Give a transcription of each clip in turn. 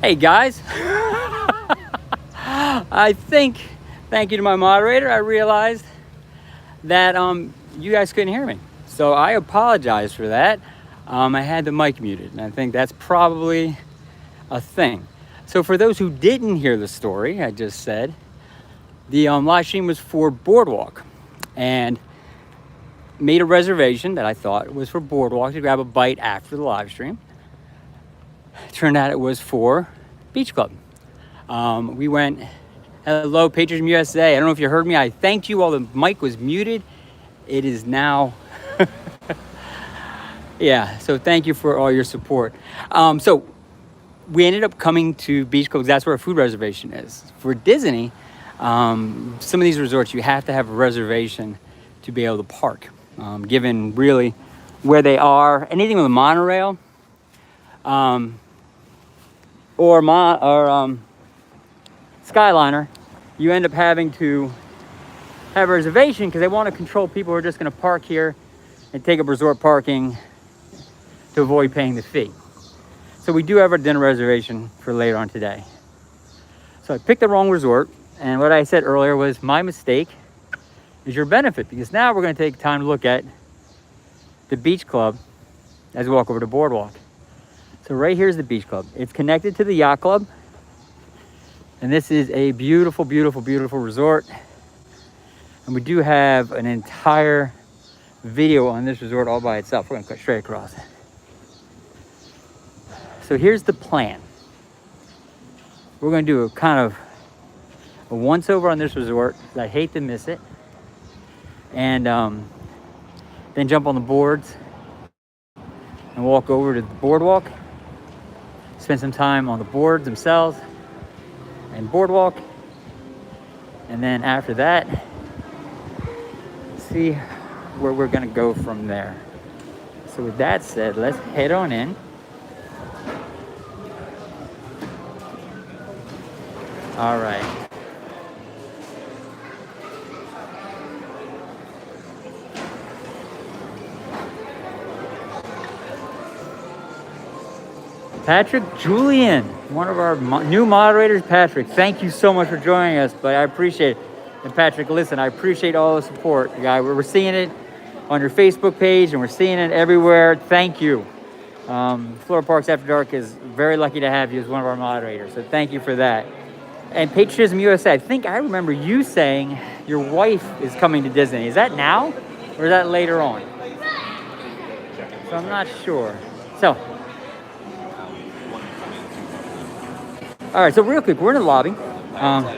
Hey guys, thank you to my moderator. I realized that you guys couldn't hear me, so I apologize for that. I had the mic muted, and I think that's probably a thing. So for those who didn't hear the story I just said, the live stream was for Boardwalk, and made a reservation that I thought was for Boardwalk to grab a bite after the live stream. Turned out it was for Beach Club. We went, hello, Patriotism USA. I don't know if you heard me. I thanked you while the mic was muted. It is now, yeah, so thank you for all your support. So we ended up coming to Beach Club because that's where our food reservation is. For Disney, some of these resorts, you have to have a reservation to be able to park, given really where they are. Anything with a monorail, or Skyliner, you end up having to have a reservation because they want to control people who are just going to park here and take up resort parking to avoid paying the fee. So we do have a dinner reservation for later on today. So I picked the wrong resort, and what I said earlier was my mistake is your benefit, because now we're going to take time to look at the Beach Club as we walk over to Boardwalk. So right here is the Beach Club. It's connected to the Yacht Club. And this is a beautiful, beautiful, beautiful resort. And we do have an entire video on this resort all by itself. We're gonna cut straight across. So here's the plan. We're gonna do a kind of a once over on this resort. I hate to miss it. And then jump on the boards and walk over to the Boardwalk. Spend some time on the boards themselves and Boardwalk, and then after that, see where we're gonna go from there. So with that said, let's head on in. All right. Patrick Julian, one of our new moderators. Patrick, thank you so much for joining us, but I appreciate it. And Patrick, listen, I appreciate all the support. Guy, we're seeing it on your Facebook page, and we're seeing it everywhere. Thank you. Florida Parks After Dark is very lucky to have you as one of our moderators, so thank you for that. And Patriotism USA, I think I remember you saying your wife is coming to Disney. Is that now, or is that later on? So I'm not sure. So, all right, so real quick, we're in the lobby. I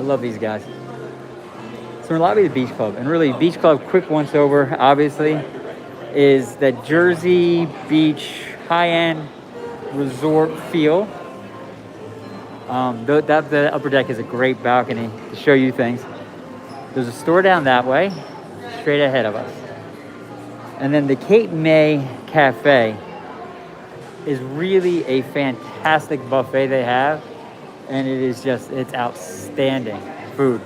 love these guys. So we're in the lobby of the Beach Club, and really Beach Club, quick once over, obviously, is that Jersey Beach high-end resort feel. The upper deck is a great balcony to show you things. There's a store down that way, straight ahead of us. And then the Cape May Cafe is really a fantastic buffet they have, and it's outstanding food.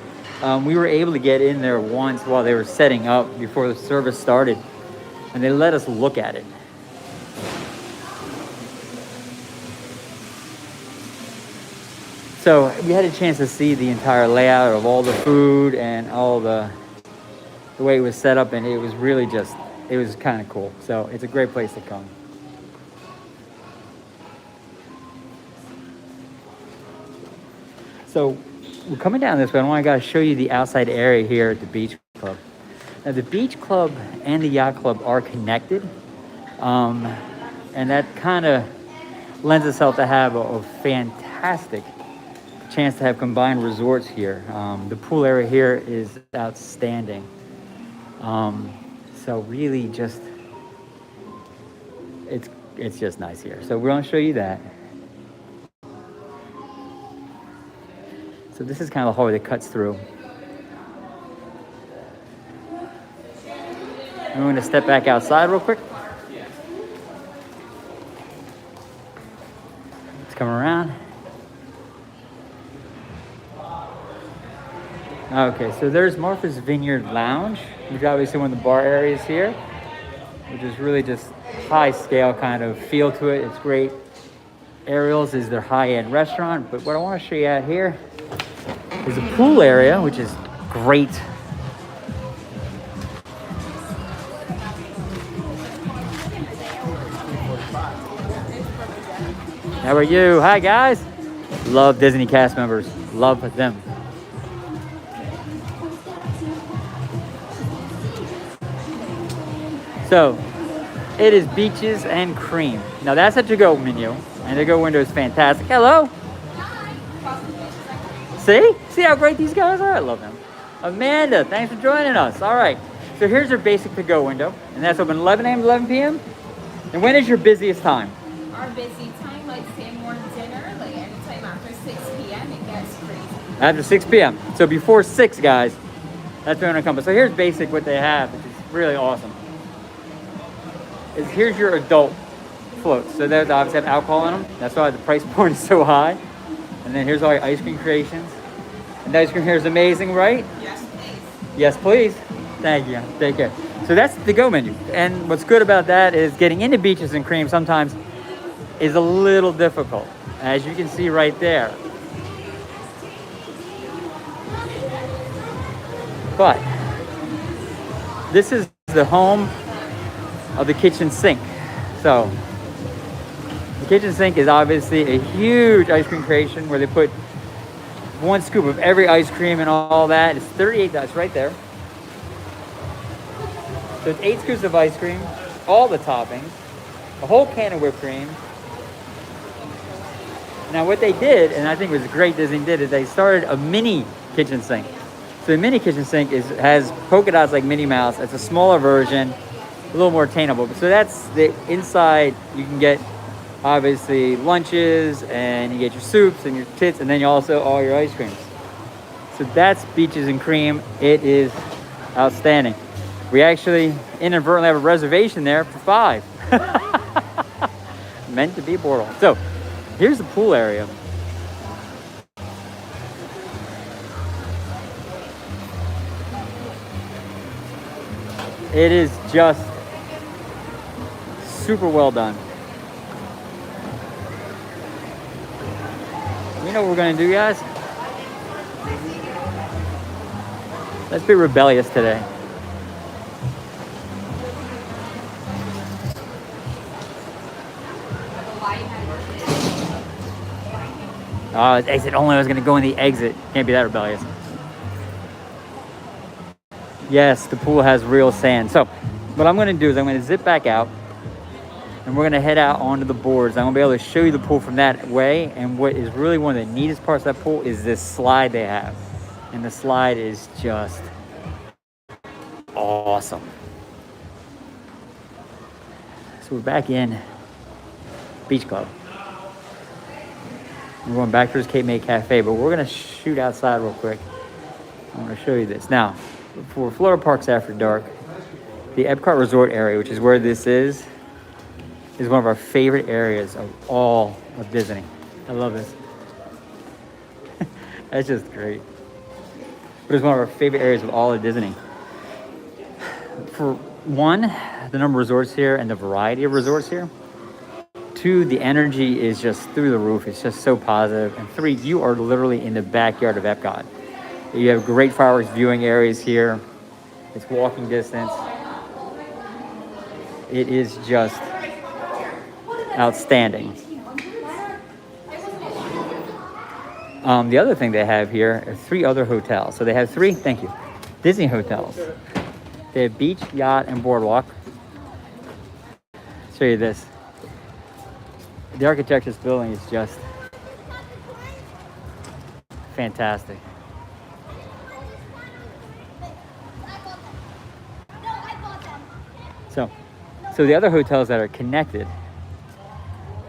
We were able to get in there once while they were setting up before the service started, and they let us look at it. So we had a chance to see the entire layout of all the food and all the way it was set up, and it was really it was kind of cool. So it's a great place to come. So we're coming down this way, and I got to show you the outside area here at the Beach Club. Now the Beach Club and the Yacht Club are connected, and that kind of lends itself to have a fantastic chance to have combined resorts here. The pool area here is outstanding. So really it's just nice here. So we're going to show you that. So this is kind of the hallway that cuts through. I'm going to step back outside real quick. Let's come around. Okay, so there's Martha's Vineyard Lounge, which is obviously one of the bar areas here. which is really just high scale kind of feel to it. It's great. Ariel's is their high-end restaurant, but what I want to show you out here is a pool area, which is great. How are you? Hi, guys. Love Disney cast members. Love them. So, it is beaches and cream. Now, that's a to-go menu, and the to-go window is fantastic. Hello. See? See how great these guys are? I love them. Amanda, thanks for joining us. All right. So here's your basic to-go window, and that's open 11 a.m. to 11 p.m. And when is your busiest time? Our busy time, like say more dinner, like anytime after 6 p.m. it gets crazy. After 6 p.m. So before 6, guys, that's when it comes. So here's basic what they have, which is really awesome. Here's your adult floats. So they obviously have alcohol in them. That's why the price point is so high. And then here's all your ice cream creations. And the ice cream here is amazing, right? Yes, please. Yes, please. Thank you. Take care. So that's the go menu. And what's good about that is getting into beaches and cream sometimes is a little difficult, as you can see right there. But this is the home of the kitchen sink. So the kitchen sink is obviously a huge ice cream creation where they put 1 scoop of every ice cream and all that. It's $38 right there. So it's 8 scoops of ice cream, all the toppings, a whole can of whipped cream. Now what they did, and I think it was great Disney did, is they started a mini kitchen sink. So the mini kitchen sink has polka dots like Minnie Mouse. It's a smaller version, a little more attainable. So that's the inside. You can get obviously lunches, and you get your soups and your tits, and then you also all your ice creams. So that's beaches and cream. It is outstanding. We actually inadvertently have a reservation there for 5. Meant to be Boardwalk. So here's the pool area. It is just super well done. You know what we're gonna do, guys? Let's be rebellious today. Oh, it's exit only. I was gonna go in the exit. Can't be that rebellious. Yes, the pool has real sand. So what I'm gonna do is I'm gonna zip back out, and we're gonna head out onto the boards. I'm gonna be able to show you the pool from that way. And what is really one of the neatest parts of that pool is this slide they have. And the slide is just awesome. So we're back in Beach Club. We're going back to this Cape May Cafe, but we're gonna shoot outside real quick. I wanna show you this. Now, for Florida Parks After Dark, the Epcot Resort area, which is where this is one of our favorite areas of all of Disney. I love this. That's just great. But it's one of our favorite areas of all of Disney. For one, the number of resorts here and the variety of resorts here. 2, the energy is just through the roof. It's just so positive. And 3, you are literally in the backyard of Epcot. You have great fireworks viewing areas here. It's walking distance. It is just outstanding. The other thing they have here are 3 other hotels. So they have 3, thank you, Disney hotels. They have Beach, Yacht, and Boardwalk. Show you this. The architecture of this building is just fantastic. So the other hotels that are connected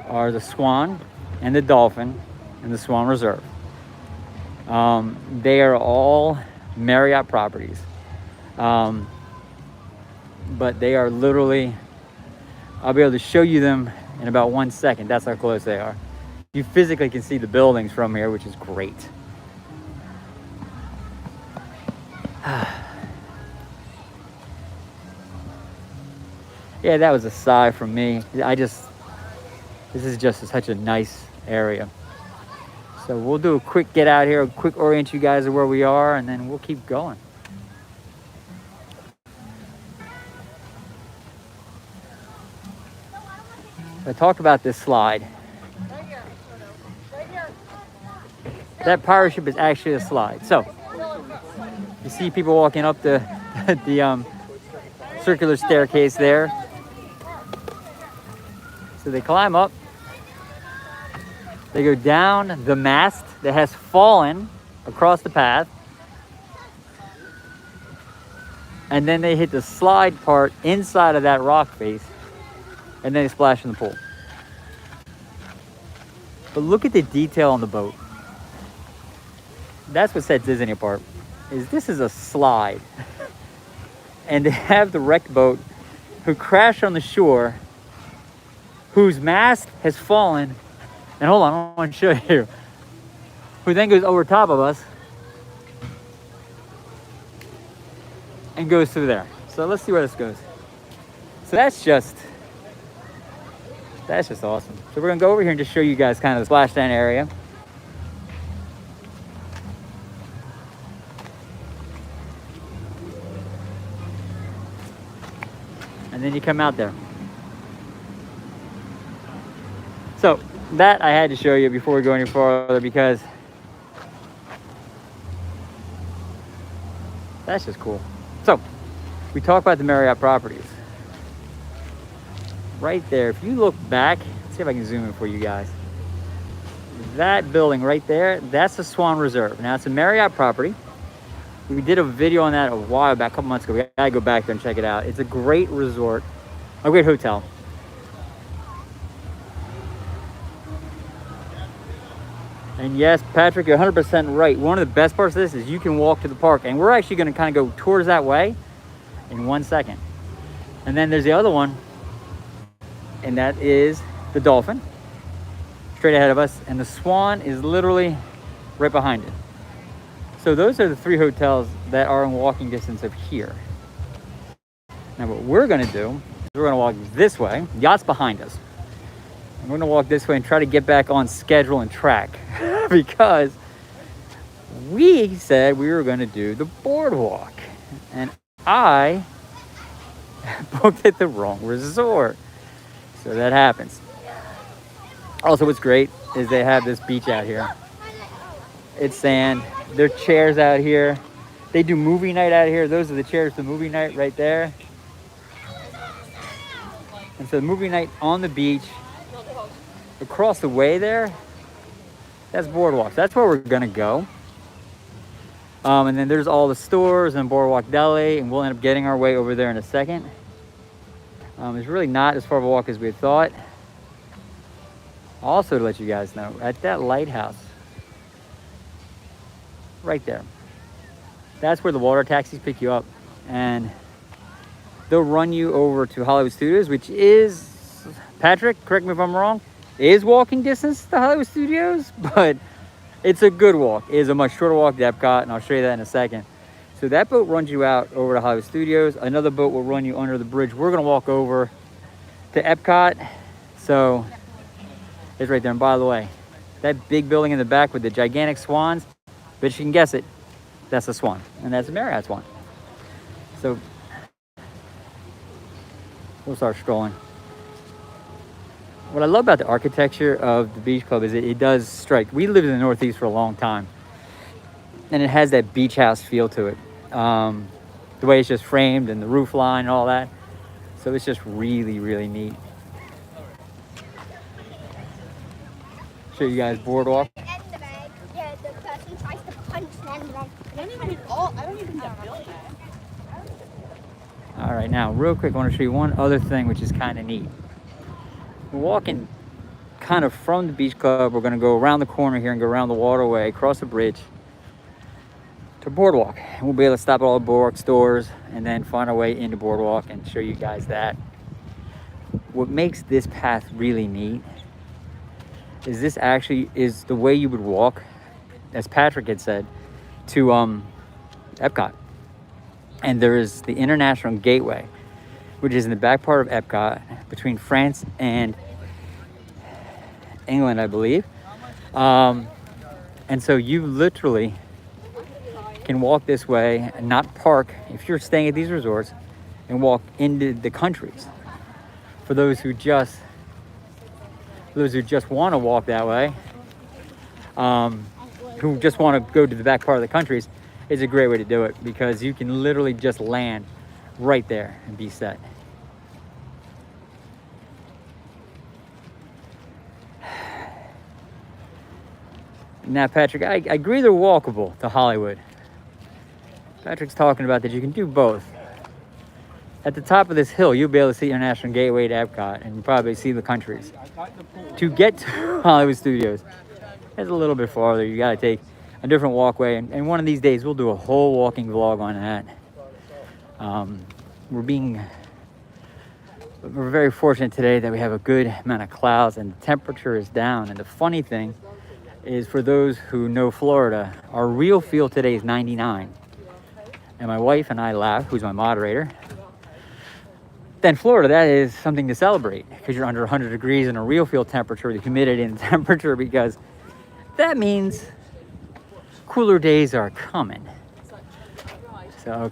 are the Swan and the Dolphin and the Swan Reserve. They are all Marriott properties. But they are literally, I'll be able to show you them in about 1 second. That's how close they are. You physically can see the buildings from here, which is great. Yeah, that was a sigh from me. This is just such a nice area. So we'll do a quick get out here, a quick orient you guys of where we are, and then we'll keep going. I talked about this slide. That pirate ship is actually a slide. So you see people walking up the circular staircase there. So they climb up. They go down the mast that has fallen across the path. And then they hit the slide part inside of that rock face. And then they splash in the pool. But look at the detail on the boat. That's what sets Disney apart. This is a slide. And they have the wrecked boat who crashed on the shore, whose mast has fallen. And hold on, I want to show you. Who then goes over top of us and goes through there. So let's see where this goes. So that's just awesome. So we're gonna go over here and just show you guys kind of the splashdown area. And then you come out there. So that I had to show you before we go any further, because that's just cool. So we talk about the Marriott properties. Right there, if you look back, let's see if I can zoom in for you guys. That building right there, that's the Swan Reserve. Now it's a Marriott property. We did a video on that a while back, a couple months ago. We gotta go back there and check it out. It's a great resort, a great hotel. And yes, Patrick, you're 100% right. One of the best parts of this is you can walk to the park, and we're actually gonna kind of go towards that way in 1 second. And then there's the other one, and that is the Dolphin, straight ahead of us, and the Swan is literally right behind it. So those are the 3 hotels that are in walking distance of here. Now what we're gonna do is we're gonna walk this way. The yacht's behind us. And we're gonna walk this way and try to get back on schedule and track because we said we were gonna do the Boardwalk. And I booked at the wrong resort. So that happens. Also, what's great is they have this beach out here. It's sand. There are chairs out here. They do movie night out here. Those are the chairs for movie night right there. And so movie night on the beach. Across the way there, that's Boardwalk. So that's where we're gonna go. And then there's all the stores and Boardwalk Deli, and we'll end up getting our way over there in a second. It's really not as far of a walk as we had thought. Also, to let you guys know, at that lighthouse, right there, that's where the water taxis pick you up, and they'll run you over to Hollywood Studios, which is, Patrick, correct me if I'm wrong, is walking distance to Hollywood Studios, but it's a good walk. It is a much shorter walk to Epcot, and I'll show you that in a second. So that boat runs you out over to Hollywood Studios. Another boat will run you under the bridge. We're gonna walk over to Epcot. So it's right there. And by the way, that big building in the back with the gigantic swans, but you can guess it, that's a Swan, and that's a Marriott Swan. So we'll start strolling. What I love about the architecture of the beach club is it does strike. We lived in the Northeast for a long time, and it has that beach house feel to it. The way it's just framed and the roof line and all that. So it's just really, really neat. Show you guys Boardwalk. Yeah, the person tries to punch them. I don't even get built yet. All right, now real quick, I want to show you one other thing which is kind of neat. We're walking kind of from the beach club. We're going to go around the corner here and go around the waterway, across the bridge to Boardwalk. And we'll be able to stop at all the Boardwalk stores and then find our way into Boardwalk and show you guys that. What makes this path really neat is this actually is the way you would walk, as Patrick had said, to Epcot. And there is the International Gateway, which is in the back part of Epcot between France and England, I believe. And so you literally can walk this way and not park if you're staying at these resorts, and walk into the countries. For those who just want to walk that way, who just want to go to the back part of the countries, is a great way to do it, because you can literally just land right there and be set. Now, Patrick, I agree they're walkable to Hollywood. Patrick's talking about that you can do both. At the top of this hill, you'll be able to see International Gateway to Epcot, and you'll probably see the countries. To get to Hollywood Studios, it's a little bit farther. You gotta take a different walkway, and one of these days we'll do a whole walking vlog on that. We're very fortunate today that we have a good amount of clouds and the temperature is down. And the funny thing is, for those who know Florida, our real feel today is 99. And my wife and I laugh, who's my moderator. Then Florida, that is something to celebrate, because you're under 100 degrees in a real feel temperature, the humidity and temperature, because that means cooler days are coming. So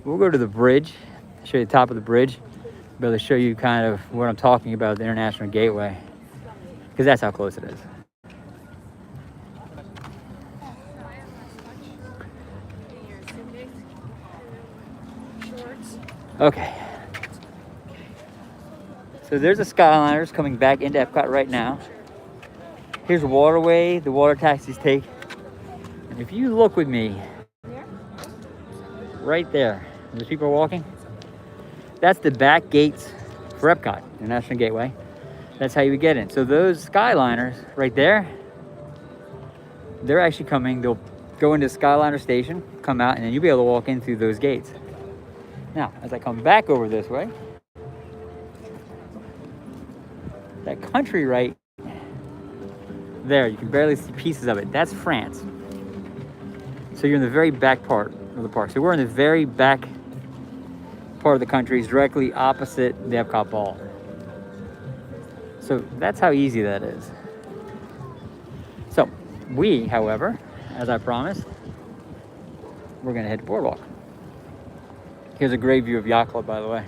we'll go to the bridge, show you the top of the bridge, be able to show you kind of what I'm talking about, the International Gateway, because that's how close it is. Okay. So there's the Skyliners coming back into Epcot right now. Here's the waterway the water taxis take. And if you look with me, right there, there's people walking. That's the back gates for Epcot, the National Gateway. That's how you would get in. So those Skyliners right there, they're actually coming. They'll go into Skyliner station, come out, and then you'll be able to walk in through those gates. Now, as I come back over this way, that country right there, you can barely see pieces of it. That's France. So you're in the very back part of the park. So we're in the very back part of the country, is directly opposite the Epcot Ball. So that's how easy that is. So we, however, as I promised, we're gonna head to Boardwalk. Here's a great view of Yacht Club, by the way.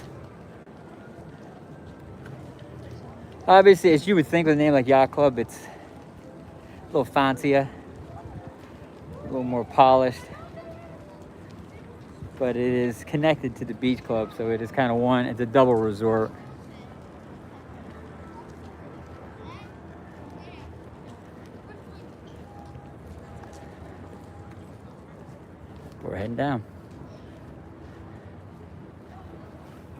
Obviously, as you would think with a name like Yacht Club, it's a little fancier, a little more polished, but it is connected to the beach club, so it is kind of one, it's a double resort. We're heading down.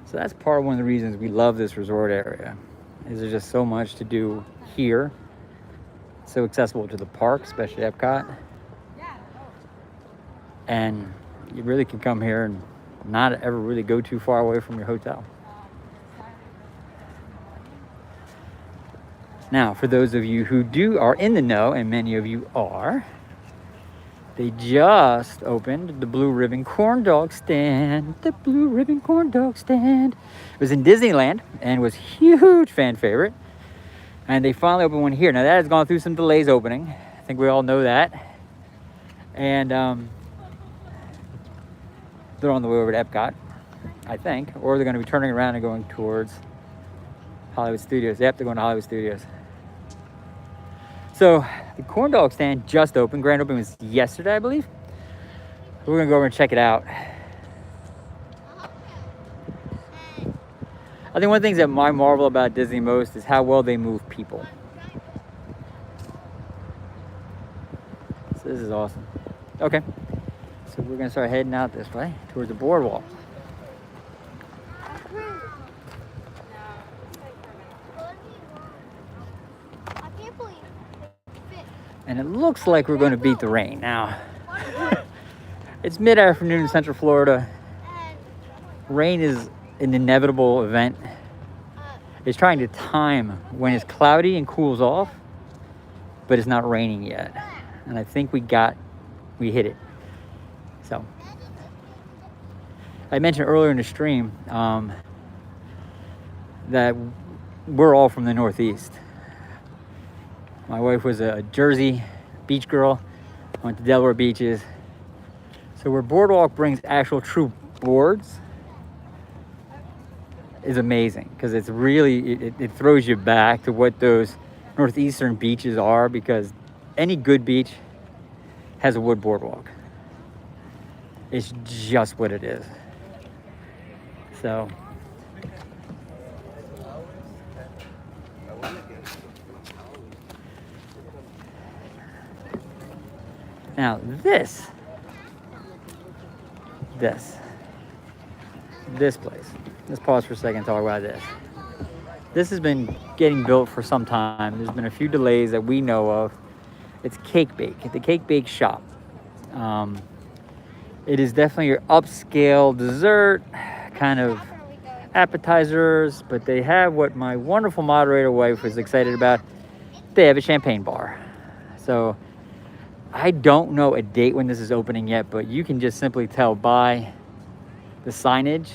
So that's one of the reasons we love this resort area, is there's just so much to do here. It's so accessible to the park, especially Epcot. And you really can come here and not ever really go too far away from your hotel. Now, for those of you who are in the know, and many of you are, they just opened the Blue Ribbon Corn Dog Stand. The Blue Ribbon Corn Dog Stand. It was in Disneyland and was huge fan favorite. And they finally opened one here. Now that has gone through some delays opening. I think we all know that. And they're on the way over to Epcot, I think. Or they're going to be turning around and going towards Hollywood Studios. Yep, they're going to Hollywood Studios. So the corn dog stand just opened. Grand opening was yesterday, I believe. We're gonna go over and check it out. I think one of the things that I marvel about Disney most is how well they move people. So this is awesome. Okay, so we're gonna start heading out this way towards the boardwalk. And it looks like we're going to beat the rain. Now, it's mid-afternoon in Central Florida. Rain is an inevitable event. It's trying to time when it's cloudy and cools off, but it's not raining yet. And I think we hit it. So, I mentioned earlier in the stream that we're all from the Northeast. My wife was a Jersey beach girl, went to Delaware beaches. So where Boardwalk brings actual true boards is amazing, because it's really, it throws you back to what those Northeastern beaches are, because any good beach has a wood boardwalk. It's just what it is. So now this place, let's pause for a second and talk about this. This has been getting built for some time. There's been a few delays that we know of. It's Cake Bake, the Cake Bake shop. It is definitely your upscale dessert kind of appetizers, but they have what my wonderful moderator wife was excited about. They have a champagne bar. So I don't know a date when this is opening yet, but you can just simply tell by the signage,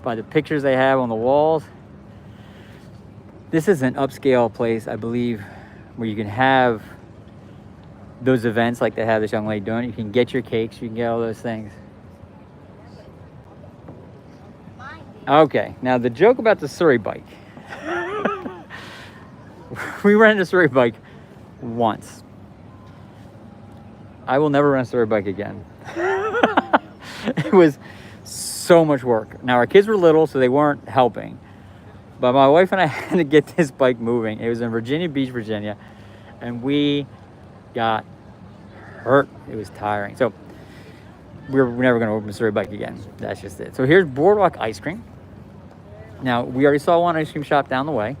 by the pictures they have on the walls. This is an upscale place, I believe, where you can have those events like they have this young lady doing. You can get your cakes, you can get all those things. Okay, now the joke about the Surrey bike. We rented a Surrey bike once. I will never rent a Surrey bike again. It was so much work. Now our kids were little, so they weren't helping. But my wife and I had to get this bike moving. It was in Virginia Beach, Virginia, and we got hurt. It was tiring. So we're never going to open a Surrey bike again. That's just it. So here's Boardwalk ice cream. Now, we already saw one ice cream shop down the way.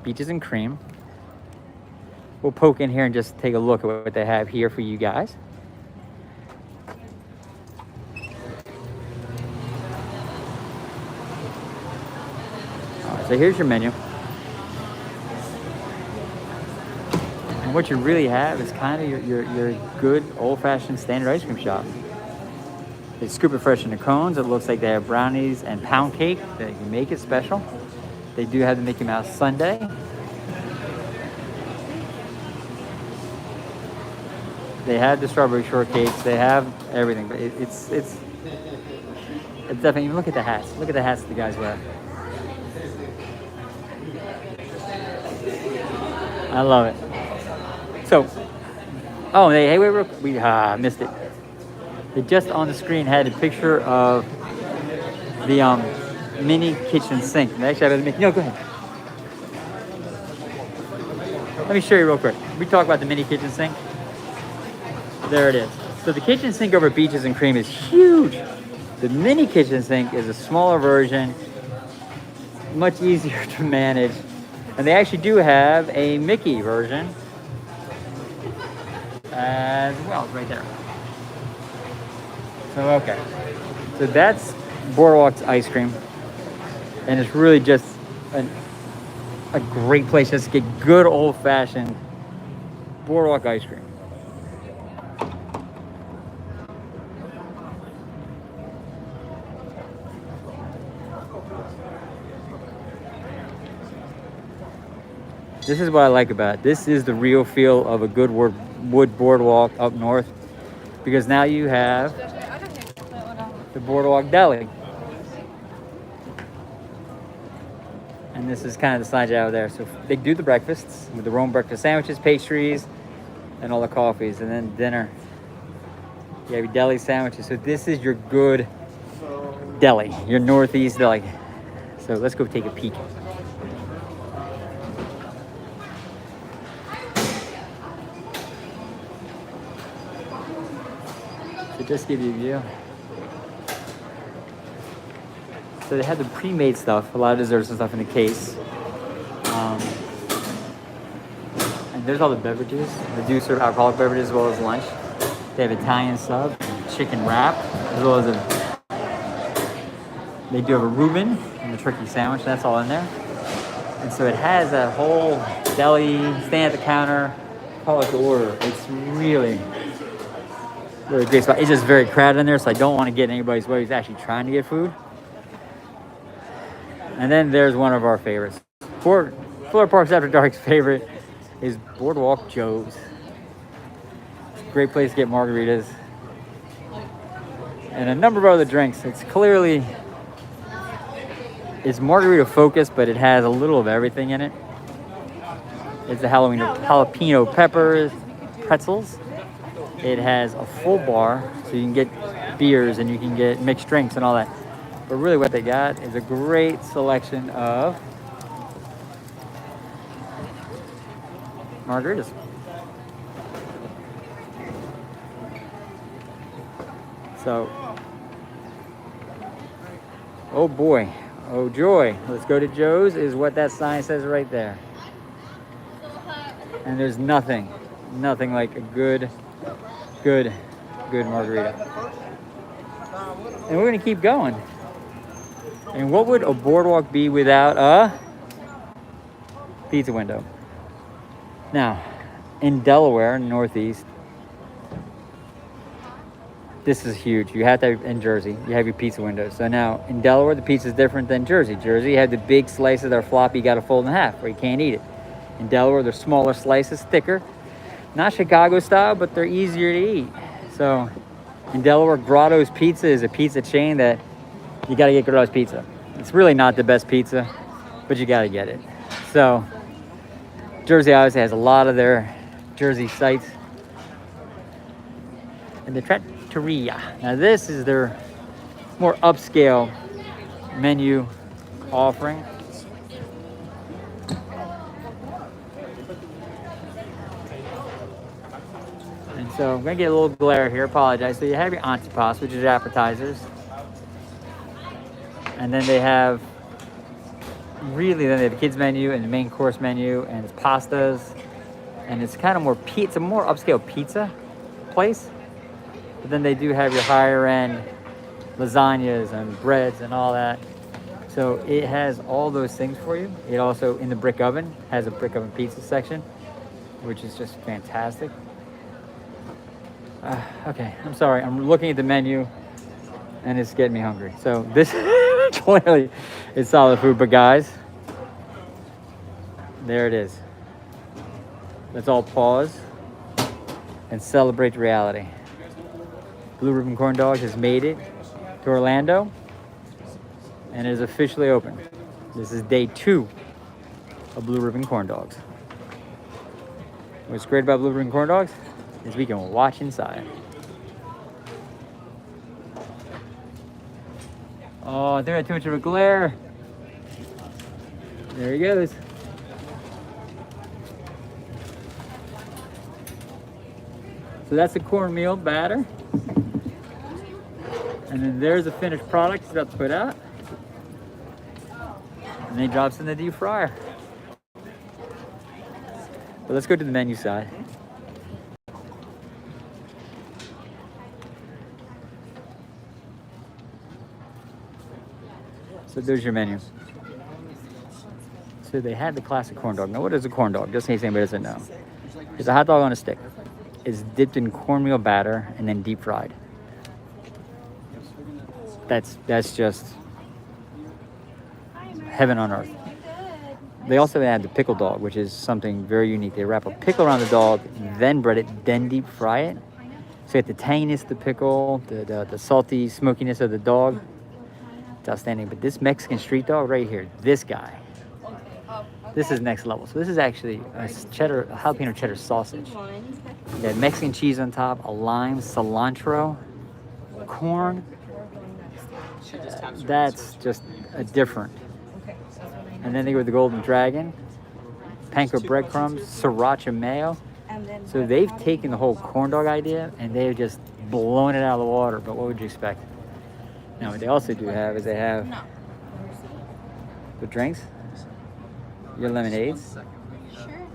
Peaches and cream. We'll poke in here and just take a look at what they have here for you guys. All right, so here's your menu. And what you really have is kind of your good old-fashioned standard ice cream shop. They scoop it fresh in the cones. It looks like they have brownies and pound cake that you make it special. They do have the Mickey Mouse sundae. They have the strawberry shortcakes. They have everything. But it's definitely, look at the hats. Look at the hats the guys wear. I love it. So, oh, hey, wait, we missed it. They just on the screen had a picture of the mini kitchen sink. And actually, I have no, go ahead. Let me show you real quick. We talk about the mini kitchen sink. There it is. So the kitchen sink over Peaches and Cream is huge. The mini kitchen sink is a smaller version, much easier to manage. And they actually do have a Mickey version as well, right there. So, okay. So that's Boardwalk's ice cream. And it's really just a great place just to get good old-fashioned Boardwalk ice cream. This is what I like about it. This is the real feel of a good wood boardwalk up north, because now you have the Boardwalk Deli. And this is kind of the signage out there. So they do the breakfasts with the Rome breakfast sandwiches, pastries, and all the coffees. And then dinner, you have your deli sandwiches. So this is your good deli, your Northeast deli. So let's go take a peek. So just give you a view. So they have the pre-made stuff, a lot of desserts and stuff in the case. And there's all the beverages. They do serve alcoholic beverages as well as lunch. They have Italian sub, chicken wrap, as well as they do have a Reuben and the turkey sandwich. That's all in there. And so it has a whole deli, stand at the counter, call it to order. It's really really great spot. It's just very crowded in there, so I don't want to get in anybody's way who's actually trying to get food. And then there's one of our favorites. Florida Parks After Dark's favorite is Boardwalk Joe's. Great place to get margaritas and a number of other drinks. It's margarita focused, but it has a little of everything in it. It's the jalapeno peppers, pretzels. It has a full bar, so you can get beers and you can get mixed drinks and all that. But really what they got is a great selection of margaritas. So, oh boy, oh joy. Let's go to Joe's is what that sign says right there. And there's nothing like a good margarita. And we're gonna keep going. And what would a boardwalk be without a pizza window? Now, in Delaware, Northeast, this is huge. You have to have, in Jersey, you have your pizza windows. So now, in Delaware, the pizza is different than Jersey. Jersey, you have the big slices that are floppy, you got to fold in half, or you can't eat it. In Delaware, they're smaller slices, thicker. Not Chicago style, but they're easier to eat. So, in Delaware, Grotto's Pizza is a pizza chain that you got to get Grotto's Pizza. It's really not the best pizza, but you got to get it. So, Jersey obviously has a lot of their Jersey sites. And the Trattoria. Now this is their more upscale menu offering. And so I'm gonna get a little glare here, apologize. So you have your antipasto, which is appetizers. And then they have the kids menu and the main course menu, and it's pastas, and it's kind of more pizza, more upscale pizza place. But then they do have your higher end lasagnas and breads and all that. So it has all those things for you. It also, in the brick oven, has a brick oven pizza section, which is just fantastic. Okay, I'm sorry. I'm looking at the menu and it's getting me hungry. So this clearly is solid food, but guys, there it is. Let's all pause and celebrate reality. Blue Ribbon Corn Dogs has made it to Orlando and is officially open. This is day 2 of Blue Ribbon Corn Dogs. What's great about Blue Ribbon Corn Dogs is we can watch inside. Oh, I think I had too much of a glare. There he goes. So that's the cornmeal batter. And then there's the finished product he's about to put out. And then he drops in the deep fryer. But let's go to the menu side. So there's your menu. So they had the classic corn dog. Now what is a corn dog? Just in case anybody doesn't know. It's a hot dog on a stick. It's dipped in cornmeal batter and then deep fried. That's just heaven on earth. They also had the pickle dog, which is something very unique. They wrap a pickle around the dog, then bread it, then deep fry it. So you get the tanginess of the pickle, the salty smokiness of the dog. It's outstanding. But this Mexican street dog right here, this guy, this is next level. So this is actually a jalapeno cheddar sausage. They had Mexican cheese on top, a lime, cilantro, corn. That's just a different. And then they go with the golden dragon, panko breadcrumbs, sriracha mayo. So they've taken the whole corn dog idea and they've just blown it out of the water. But what would you expect? Now what they also do have is they have the drinks, your lemonades,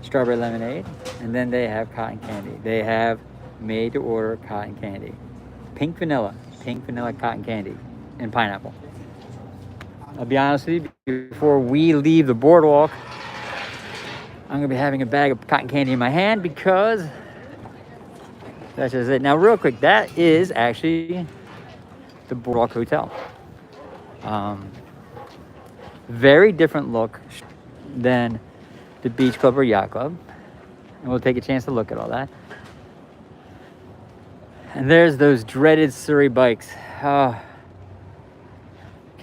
strawberry lemonade, and then they have cotton candy. They have made to order cotton candy. Pink vanilla cotton candy, and pineapple. I'll be honest with you, before we leave the boardwalk, I'm gonna be having a bag of cotton candy in my hand because That's just it. Now, real quick, that is actually the Boardwalk Hotel. Very different look than the Beach Club or Yacht Club. And we'll take a chance to look at all that. And there's those dreaded Surrey bikes. Okay,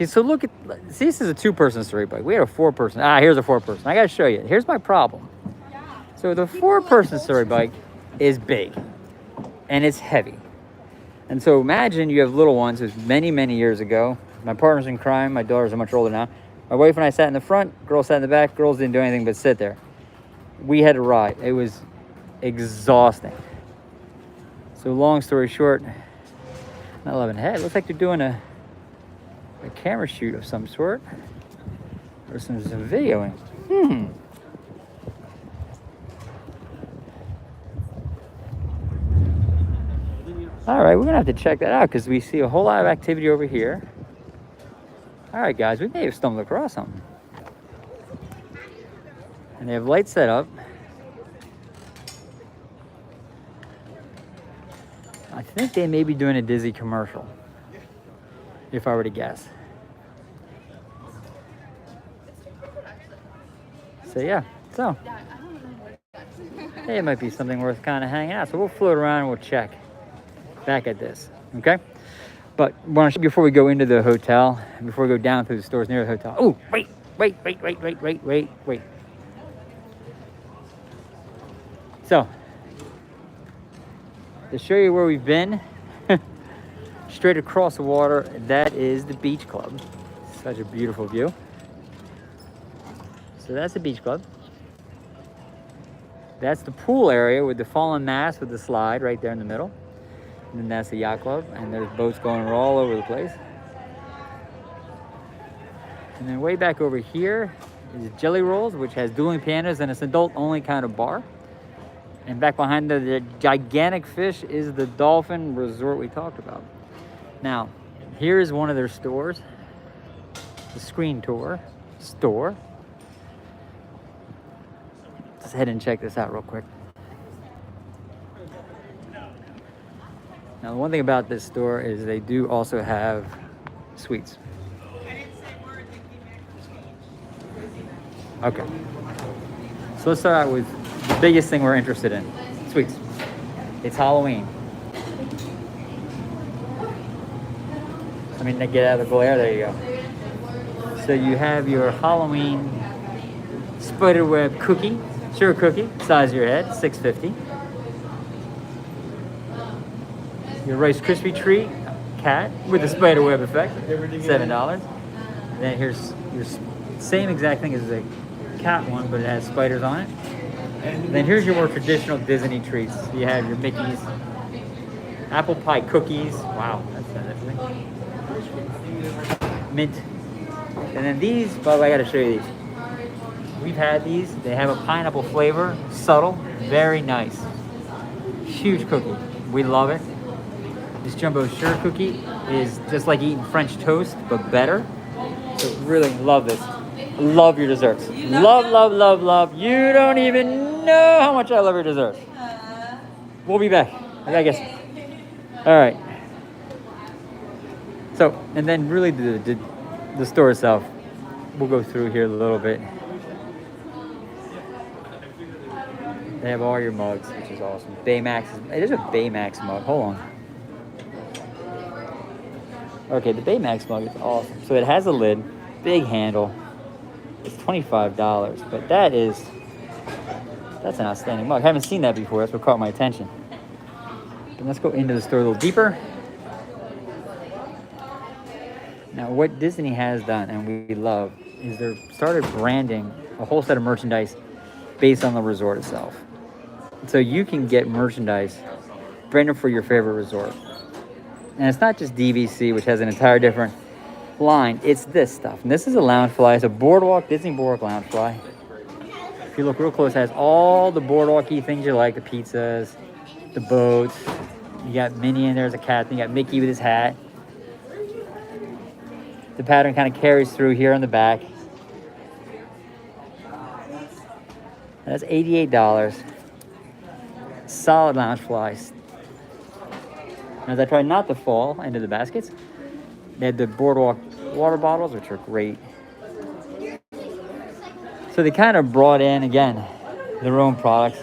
so look at, see, this is a 2-person Surrey bike. We had a 4-person. Here's a 4-person. I gotta show you. Here's my problem. So the 4-person Surrey bike is big and it's heavy. And so imagine you have little ones. It was many, many years ago. My partners in crime, my daughters are much older now. My wife and I sat in the front, girls sat in the back. Girls didn't do anything but sit there. We had to ride. It was exhausting. So long story short, not loving head. Looks like they're doing a camera shoot of some sort. Or some videoing. All right, we're gonna have to check that out because we see a whole lot of activity over here. All right, guys, we may have stumbled across something. And they have lights set up. I think they may be doing a Disney commercial, if I were to guess. So yeah, so hey, it might be something worth kind of hanging out. So we'll float around and we'll check back at this, okay? But before we go into the hotel, before we go down through the stores near the hotel. Oh, wait. So, to show you where we've been, straight across the water, that is the Beach Club. Such a beautiful view. So that's the Beach Club. That's the pool area with the fallen mast with the slide right there in the middle. And then that's the Yacht Club, and there's boats going all over the place. And then way back over here is Jelly Rolls, which has dueling pianos and it's an adult-only kind of bar. And back behind the gigantic fish is the Dolphin Resort we talked about. Now, here is one of their stores, the Screen Tour store. Let's head and check this out real quick. Now, the one thing about this store is they do also have suites. Okay. So let's start out with the biggest thing we're interested in, suites. It's Halloween. I mean, to get out of the glare, there you go. So you have your Halloween spiderweb cookie, sugar cookie, size of your head, $6.50. Your Rice Krispie treat, cat with the spiderweb effect, $7. Then here's your same exact thing as the cat one, but it has spiders on it. And then here's your more traditional Disney treats. You have your Mickey's apple pie cookies. Wow, that's interesting. Mint. And then these, by the way, I gotta show you these. We've had these. They have a pineapple flavor, subtle, very nice. Huge cookie. We love it. This jumbo sugar cookie is just like eating French toast, but better. So really love this. Love your desserts. Love. You don't even know how much I love your desserts. We'll be back, I guess. All right. So, and then really the store itself, we'll go through here a little bit. They have all your mugs, which is awesome. Baymax, there's a Baymax mug, hold on. Okay, the Baymax mug is awesome. So it has a lid, big handle. It's $25, but that's an outstanding mug. I haven't seen that before. That's what caught my attention. But let's go into the store a little deeper. Now, what Disney has done, and we love, is they've started branding a whole set of merchandise based on the resort itself. So you can get merchandise branded for your favorite resort. And it's not just DVC, which has an entire different line. It's this stuff. And this is a Loungefly. It's a Boardwalk, Disney Boardwalk Loungefly. If you look real close, it has all the Boardwalk-y things you like. The pizzas, the boats. You got Minnie in there as a cat. You got Mickey with his hat. The pattern kind of carries through here on the back. That's $88. Solid Loungefly. And as I try not to fall into the baskets, they had the Boardwalk water bottles, which are great. So they kind of brought in, again, their own products.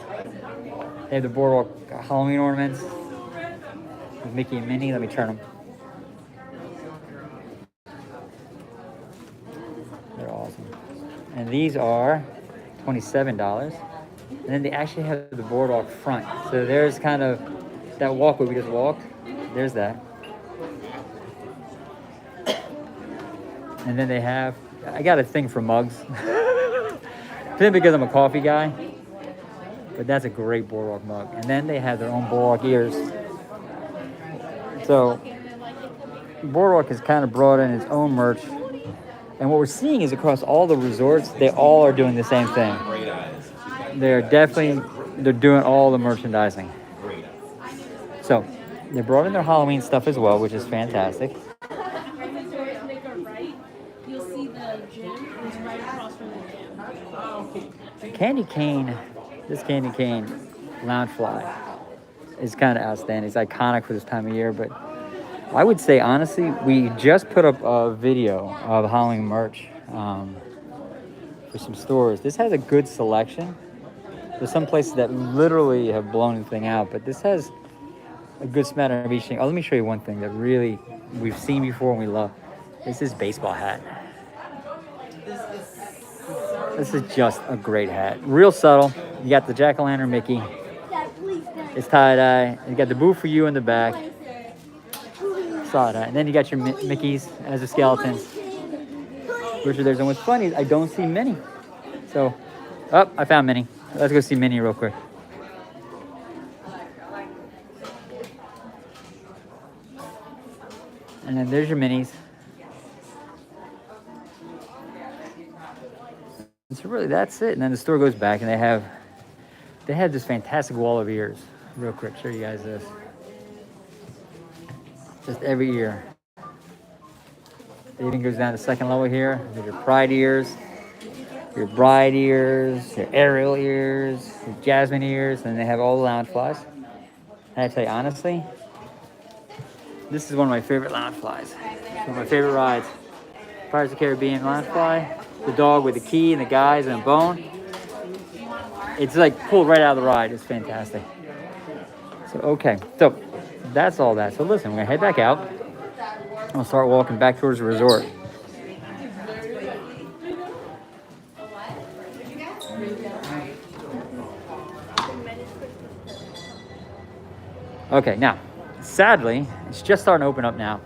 They have the Boardwalk Halloween ornaments with Mickey and Minnie. Let me turn them. They're awesome. And these are $27. And then they actually have the Boardwalk front. So there's kind of that walkway we just walked. There's that. And then they have, I got a thing for mugs. Because I'm a coffee guy. But that's a great Boardwalk mug. And then they have their own Boardwalk ears. So Boardwalk has kind of brought in its own merch. And what we're seeing is across all the resorts, they all are doing the same thing. They're doing all the merchandising. So they brought in their Halloween stuff as well, which is fantastic. You'll see the gym is right across from the gym. Candy cane, this candy cane loungefly is kind of outstanding. It's iconic for this time of year, but I would say, honestly, we just put up a video of Halloween merch for some stores. This has a good selection. There's some places that literally have blown the thing out, but this has a good smattering of each thing. Oh, let me show you one thing that really we've seen before and we love. This is baseball hat. This is just a great hat. Real subtle. You got the jack-o'-lantern Mickey. It's tie-dye. You got the boo for you in the back. Saw that. And then you got your Mickeys as a skeleton. Richard, there's, and what's funny is I don't see Minnie. So, oh, I found Minnie. Let's go see Minnie real quick. And then there's your Minnies. And so really that's it. And then the store goes back and they have this fantastic wall of ears. Real quick, show you guys this. Just every ear. It even goes down to the second level here. There's your pride ears, your bride ears, your Ariel ears, your Jasmine ears, and they have all the lounge flies. And I tell you honestly, this is one of my favorite lounge flies. It's one of my favorite rides. Pirates of the Caribbean lounge fly. The dog with the key and the guys and a bone. It's like pulled right out of the ride. It's fantastic. So, okay. So, that's all that. So, listen, we're going to head back out. We'll start walking back towards the resort. Okay, now, sadly, it's just starting to open up now.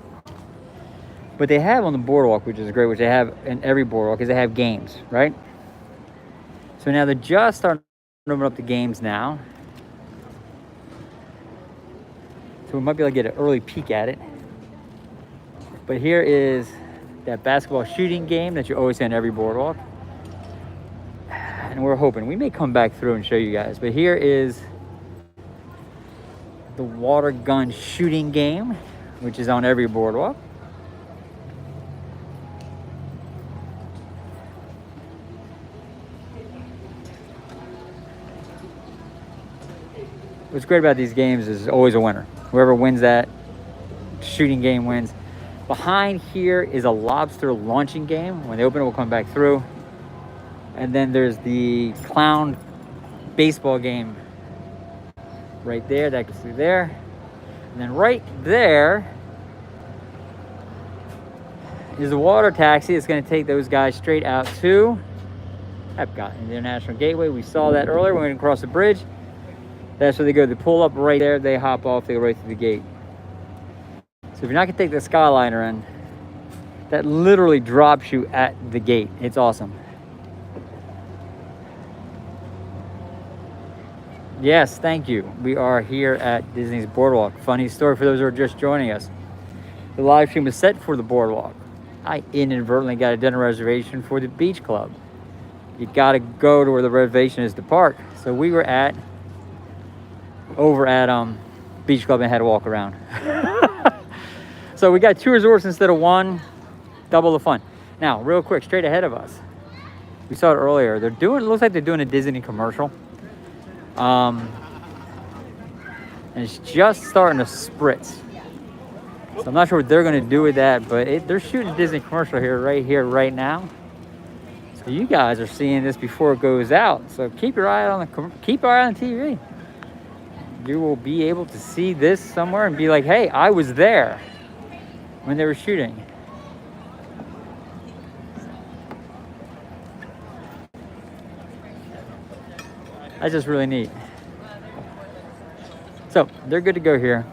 But they have on the Boardwalk, which is great, which they have in every Boardwalk, is they have games, right? So now they're just starting to open up the games now. So we might be able to get an early peek at it. But here is that basketball shooting game that you always see on every Boardwalk. And we're hoping, we may come back through and show you guys, but here is the water gun shooting game, which is on every Boardwalk. What's great about these games is always a winner. Whoever wins that shooting game wins. Behind here is a lobster launching game. When they open it, we'll come back through. And then there's the clown baseball game right there. That goes through there. And then right there is the water taxi. It's going to take those guys straight out to Epcot International Gateway. We saw that earlier when we went across the bridge. That's where they go. They pull up right there. They hop off. They go right through the gate. So if you're not going to take the Skyliner in, that literally drops you at the gate. It's awesome. Yes, thank you. We are here at Disney's Boardwalk. Funny story for those who are just joining us. The live stream was set for the Boardwalk. I inadvertently got a dinner reservation for the beach club. You got to go to where the reservation is to park. So we were over at Beach Club and had to walk around. So we got 2 resorts instead of 1, double the fun. Now, real quick, straight ahead of us, we saw it earlier. It looks like they're doing a Disney commercial. And it's just starting to spritz. So I'm not sure what they're gonna do with that, but they're shooting a Disney commercial here, right now. So you guys are seeing this before it goes out. So keep your eye on TV. You will be able to see this somewhere and be like, hey, I was there when they were shooting. That's just really neat. So they're good to go here.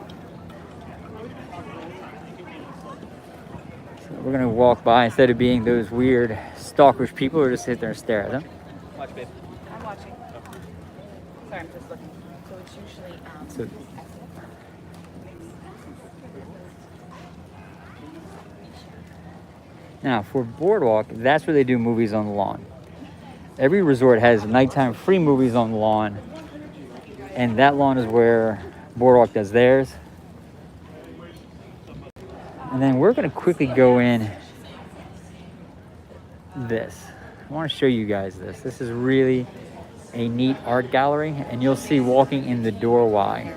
So we're gonna walk by instead of being those weird stalkerish people who just sit there and stare at them. Watch, babe. I'm watching. Sorry, I'm just looking. So it's usually So now for Boardwalk, that's where they do movies on the lawn. Every resort has nighttime free movies on the lawn, and that lawn is where Boardwalk does theirs. And then we're gonna quickly go in this. I wanna show you guys this. This is really a neat art gallery, and you'll see walking in the door why.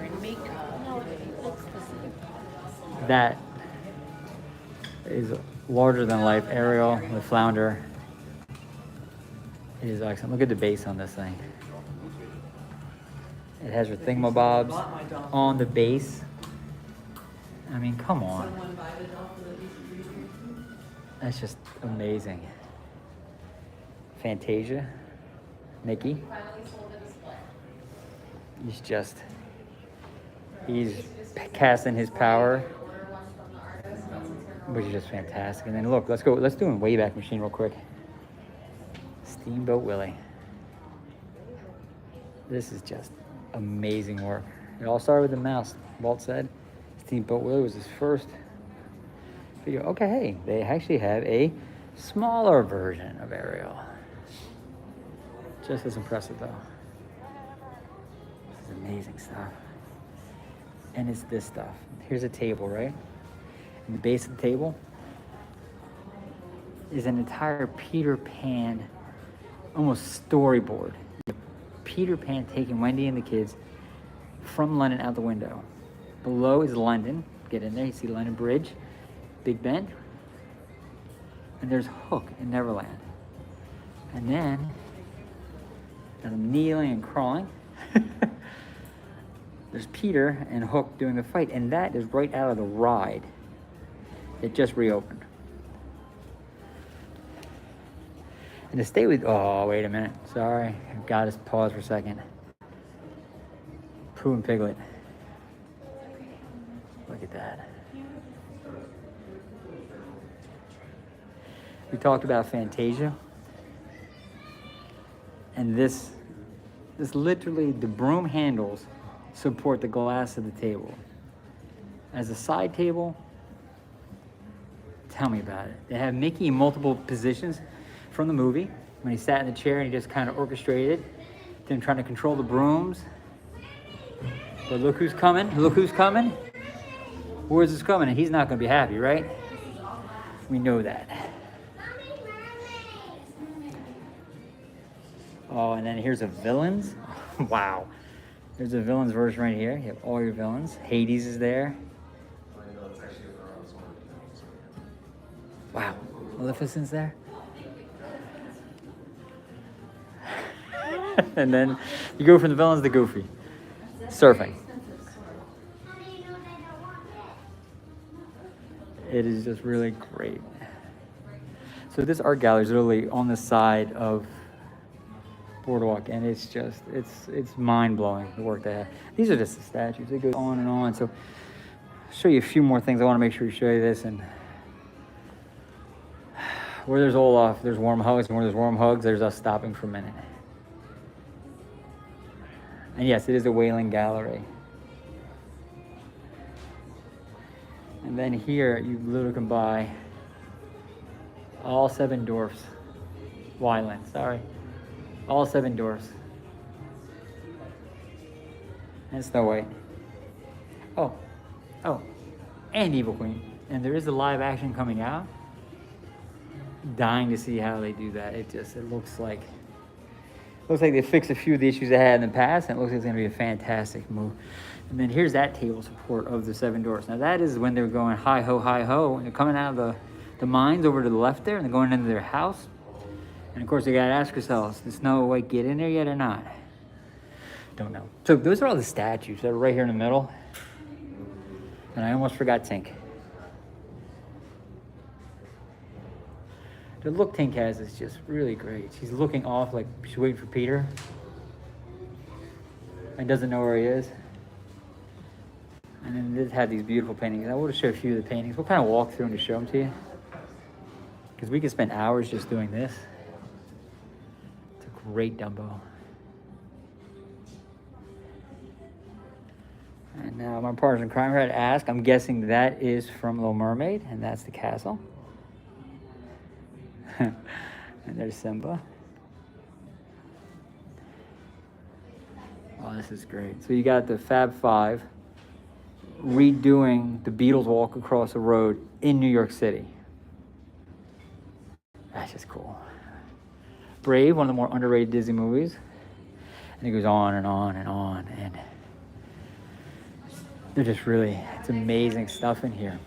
That is larger than life Ariel with Flounder. It is excellent. Look at the base on this thing. It has your thingamabobs on the base. I mean, come on. That's just amazing. Fantasia, Mickey. He's casting his power, which is just fantastic. And then look, let's do a Wayback Machine real quick. Steamboat Willie. This is just amazing work. It all started with the mouse. Walt said Steamboat Willie was his first video. Okay, hey, they actually have a smaller version of Ariel. Just as impressive though. This is amazing stuff. And it's this stuff. Here's a table, right? And the base of the table is an entire Peter Pan, almost storyboard. Peter Pan taking Wendy and the kids from London out the window. Below is London. Get in there, you see London Bridge, Big Ben. And there's Hook in Neverland. And then there's kneeling and crawling. There's Peter and Hook doing the fight, and that is right out of the ride. It just reopened. And to stay with, oh, wait a minute. Sorry, I've got to pause for a second. Pooh and Piglet. Look at that. We talked about Fantasia. And this literally, the broom handles support the glass of the table. As a side table, tell me about it. They have Mickey in multiple positions from the movie. When he sat in the chair and he just kind of orchestrated them trying to control the brooms. But look who's coming. Look who's coming. Where's this coming? And he's not going to be happy, right? We know that. Oh, and then here's a villains. Wow. There's a villains version right here. You have all your villains. Hades is there. Wow. Maleficent's there. And then you go from the villains to Goofy. Surfing. It is just really great. So this art gallery is literally on the side of Boardwalk, and it's just, it's mind-blowing, the work they have. These are just the statues. It goes on and on. So I'll show you a few more things. I want to make sure to show you this. And where there's Olaf, there's warm hugs, and where there's warm hugs, there's us stopping for a minute. And yes, it is a whaling gallery. And then here, you literally can buy all 7 dwarfs. Wyland, sorry. All 7 dwarfs. And Snow White. Oh, and Evil Queen. And there is a live action coming out. Dying to see how they do that. It looks like Looks like they fixed a few of the issues they had in the past, and it looks like it's going to be a fantastic move. And then here's that table support of the 7 doors. Now that is when they're going hi ho, and they're coming out of the mines over to the left there, and they're going into their house. And of course, they got to ask yourselves, does Snow White get in there yet or not? Don't know. So those are all the statues that are right here in the middle. And I almost forgot Tink. The look Tink has is just really great. She's looking off like she's waiting for Peter. And doesn't know where he is. And then they have these beautiful paintings. I want to show a few of the paintings. We'll kind of walk through them to show them to you. Because we could spend hours just doing this. It's a great Dumbo. And now my partners in crime had asked, I'm guessing that is from Little Mermaid, and that's the castle. And there's Simba. Oh, this is great. So you got the Fab Five redoing the Beatles walk across the road in New York City. That's just cool. Brave, one of the more underrated Disney movies. And it goes on and on and on. And they're just really, it's amazing stuff in here.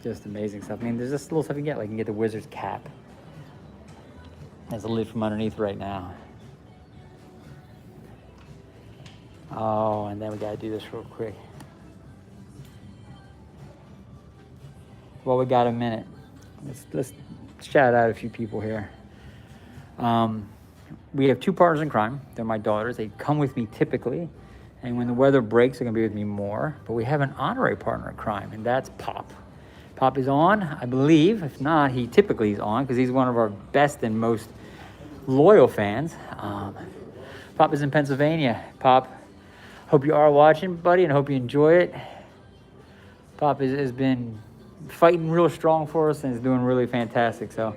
Just amazing stuff. I mean, there's just little stuff you get. Like you can get the wizard's cap. There's a lid from underneath right now. Oh, and then we got to do this real quick. Well, we got a minute. Let's shout out a few people here. We have 2 partners in crime. They're my daughters. They come with me typically. And when the weather breaks, they're going to be with me more. But we have an honorary partner in crime, and that's Pop. Pop is on, I believe. If not, he typically is on because he's one of our best and most loyal fans. Pop is in Pennsylvania. Pop, hope you are watching, buddy, and hope you enjoy it. Pop has been fighting real strong for us and is doing really fantastic. So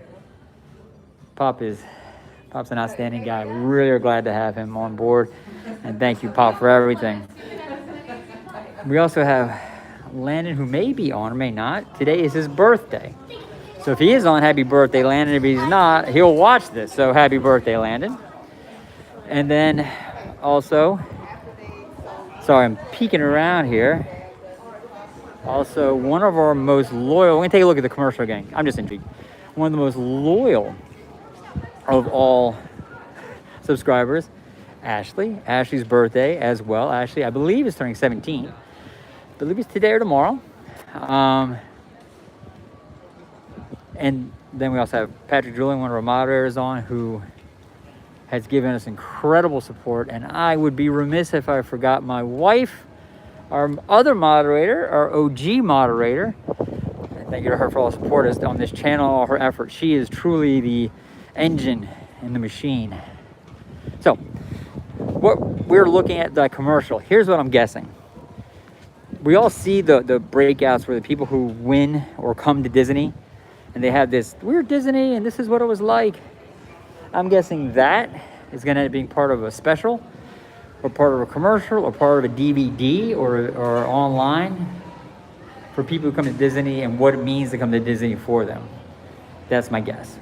Pop's an outstanding guy. We really are glad to have him on board. And thank you, Pop, for everything. We also have Landon, who may be on or may not. Today is his birthday. So if he is on, happy birthday, Landon. If he's not, he'll watch this. So happy birthday, Landon. And then also, sorry, I'm peeking around here. Also, one of our most loyal, we're going to take a look at the commercial again. I'm just intrigued. One of the most loyal of all subscribers, Ashley. Ashley's birthday as well. Ashley, I believe, is turning 17. I believe it's today or tomorrow. And then we also have Patrick Julian, one of our moderators on, who has given us incredible support. And I would be remiss if I forgot my wife, our other moderator, our OG moderator. And thank you to her for all the support on this channel, all her efforts. She is truly the engine in the machine. So, what we're looking at the commercial. Here's what I'm guessing. We all see the breakouts where the people who win or come to Disney, and they have this, we're Disney and this is what it was like. I'm guessing that is going to end up being part of a special, or part of a commercial, or part of a DVD, or online for people who come to Disney and what it means to come to Disney for them. That's my guess.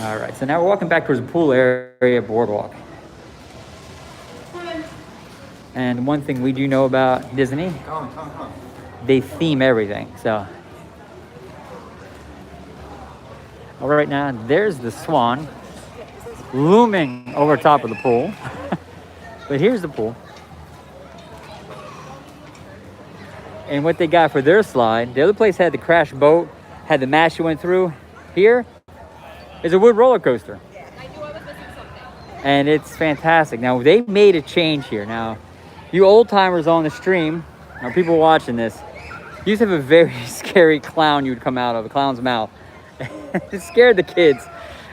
All right, so now we're walking back towards the pool area, Boardwalk. And one thing we do know about Disney, they theme everything, so. All right, now there's the swan looming over top of the pool. But here's the pool. And what they got for their slide, the other place had the crash boat, had the mash you went through. Here is a wood roller coaster. And it's fantastic. Now, they made a change here. Now, you old timers on the stream, or people watching this, you used to have a very scary clown you would come out of, a clown's mouth. It scared the kids.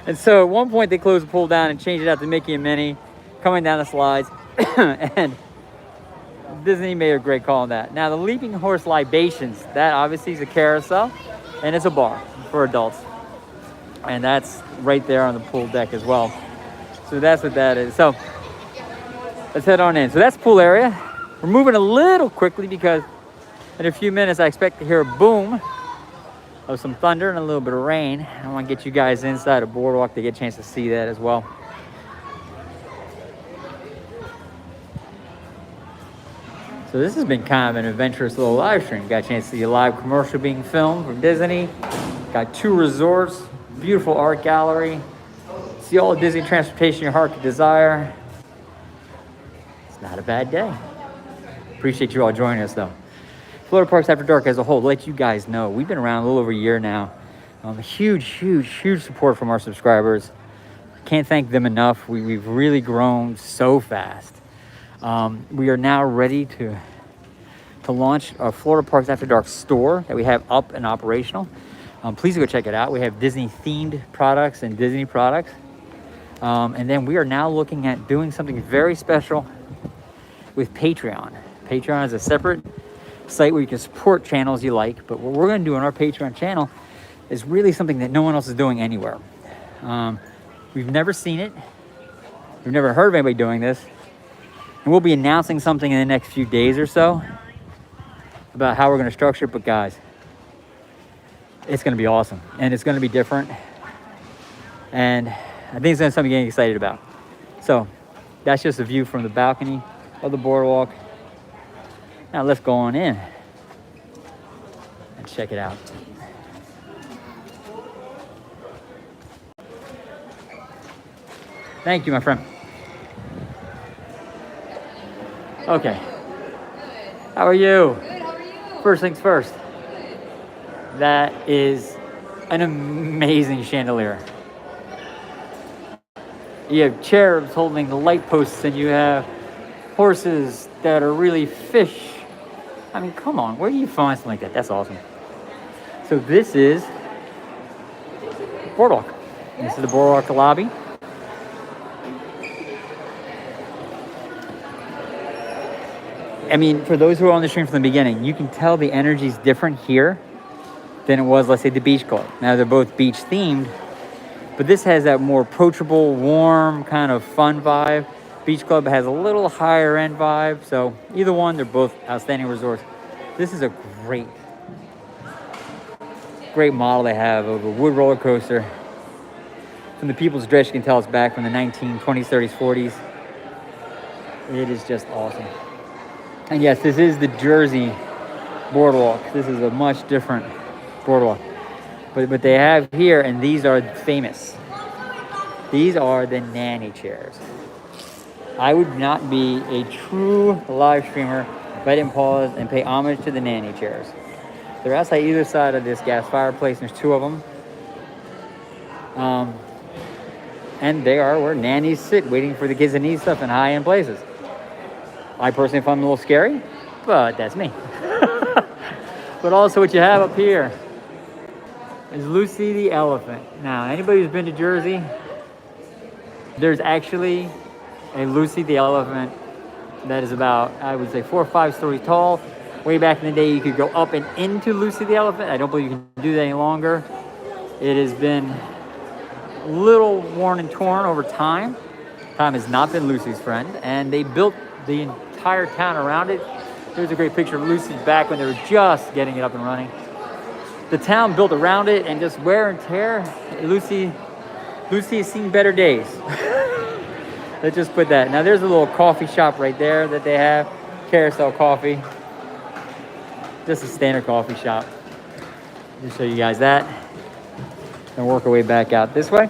And so at one point they closed the pool down and changed it out to Mickey and Minnie coming down the slides. And Disney made a great call on that. Now, the Leaping Horse Libations, that obviously is a carousel, and it's a bar for adults. And that's right there on the pool deck as well. So that's what that is. So let's head on in. So that's the pool area. We're moving a little quickly because in a few minutes I expect to hear a boom of some thunder and a little bit of rain. I want to get you guys inside of Boardwalk to get a chance to see that as well. So this has been kind of an adventurous little live stream. Got a chance to see a live commercial being filmed from Disney. Got 2 resorts, beautiful art gallery. See all the Disney transportation your heart could desire. It's not a bad day. Appreciate you all joining us though. Florida Parks After Dark as a whole, to let you guys know, we've been around a little over a year now. Huge support from our subscribers. Can't thank them enough. We've really grown so fast. We are now ready to launch our Florida Parks After Dark store that we have up and operational. Please go check it out. We have Disney themed products and Disney products. And then we are now looking at doing something very special with Patreon. Patreon is a separate site where you can support channels you like, but what we're going to do on our Patreon channel is really something that no one else is doing anywhere. We've never seen it. We've never heard of anybody doing this. And we'll be announcing something in the next few days or so about how we're going to structure it. But guys, it's going to be awesome. And it's going to be different. And I think it's going to be something you're getting excited about. So that's just a view from the balcony of the boardwalk. Now let's go on in and check it out. Thank you, my friend. Okay. How are you? Good, how are you? First things first. That is an amazing chandelier. You have cherubs holding the light posts, and you have horses that are really fish. I mean, come on, where do you find something like that? That's awesome. So this is Boardwalk. This is the Boardwalk lobby. I mean, for those who are on the stream from the beginning, you can tell the energy is different here than it was, let's say, the Beach Club. Now, they're both beach themed, but this has that more approachable, warm, kind of fun vibe. Beach Club has a little higher end vibe. So either one, they're both outstanding resorts. This is a great model they have of a wood roller coaster. From the People's Dress, you can tell it's back from the 1920s, 30s, 40s. It is just awesome. And yes, this is the Jersey Boardwalk. This is a much different boardwalk. But they have here, and these are famous. These are the nanny chairs. I would not be a true live streamer if I didn't pause and pay homage to the nanny chairs. They're outside either side of this gas fireplace, and there's 2 of them. And they are where nannies sit, waiting for the kids that need stuff in high-end places. I personally find them a little scary, but that's me. But also what you have up here is Lucy the elephant. Now, anybody who's been to Jersey, there's actually a Lucy the elephant that is about, I would say, 4 or 5 stories tall. Way back in the day, you could go up and into Lucy the elephant. I don't believe you can do that any longer. It has been a little worn and torn over time. Time has not been Lucy's friend, and they built the entire town around it. Here's a great picture of Lucy's back when they were just getting it up and running. The town built around it, and just wear and tear. Lucy has seen better days. Let's just put that. Now there's a little coffee shop right there that they have. Carousel Coffee. Just a standard coffee shop. Just show you guys that. And work our way back out this way.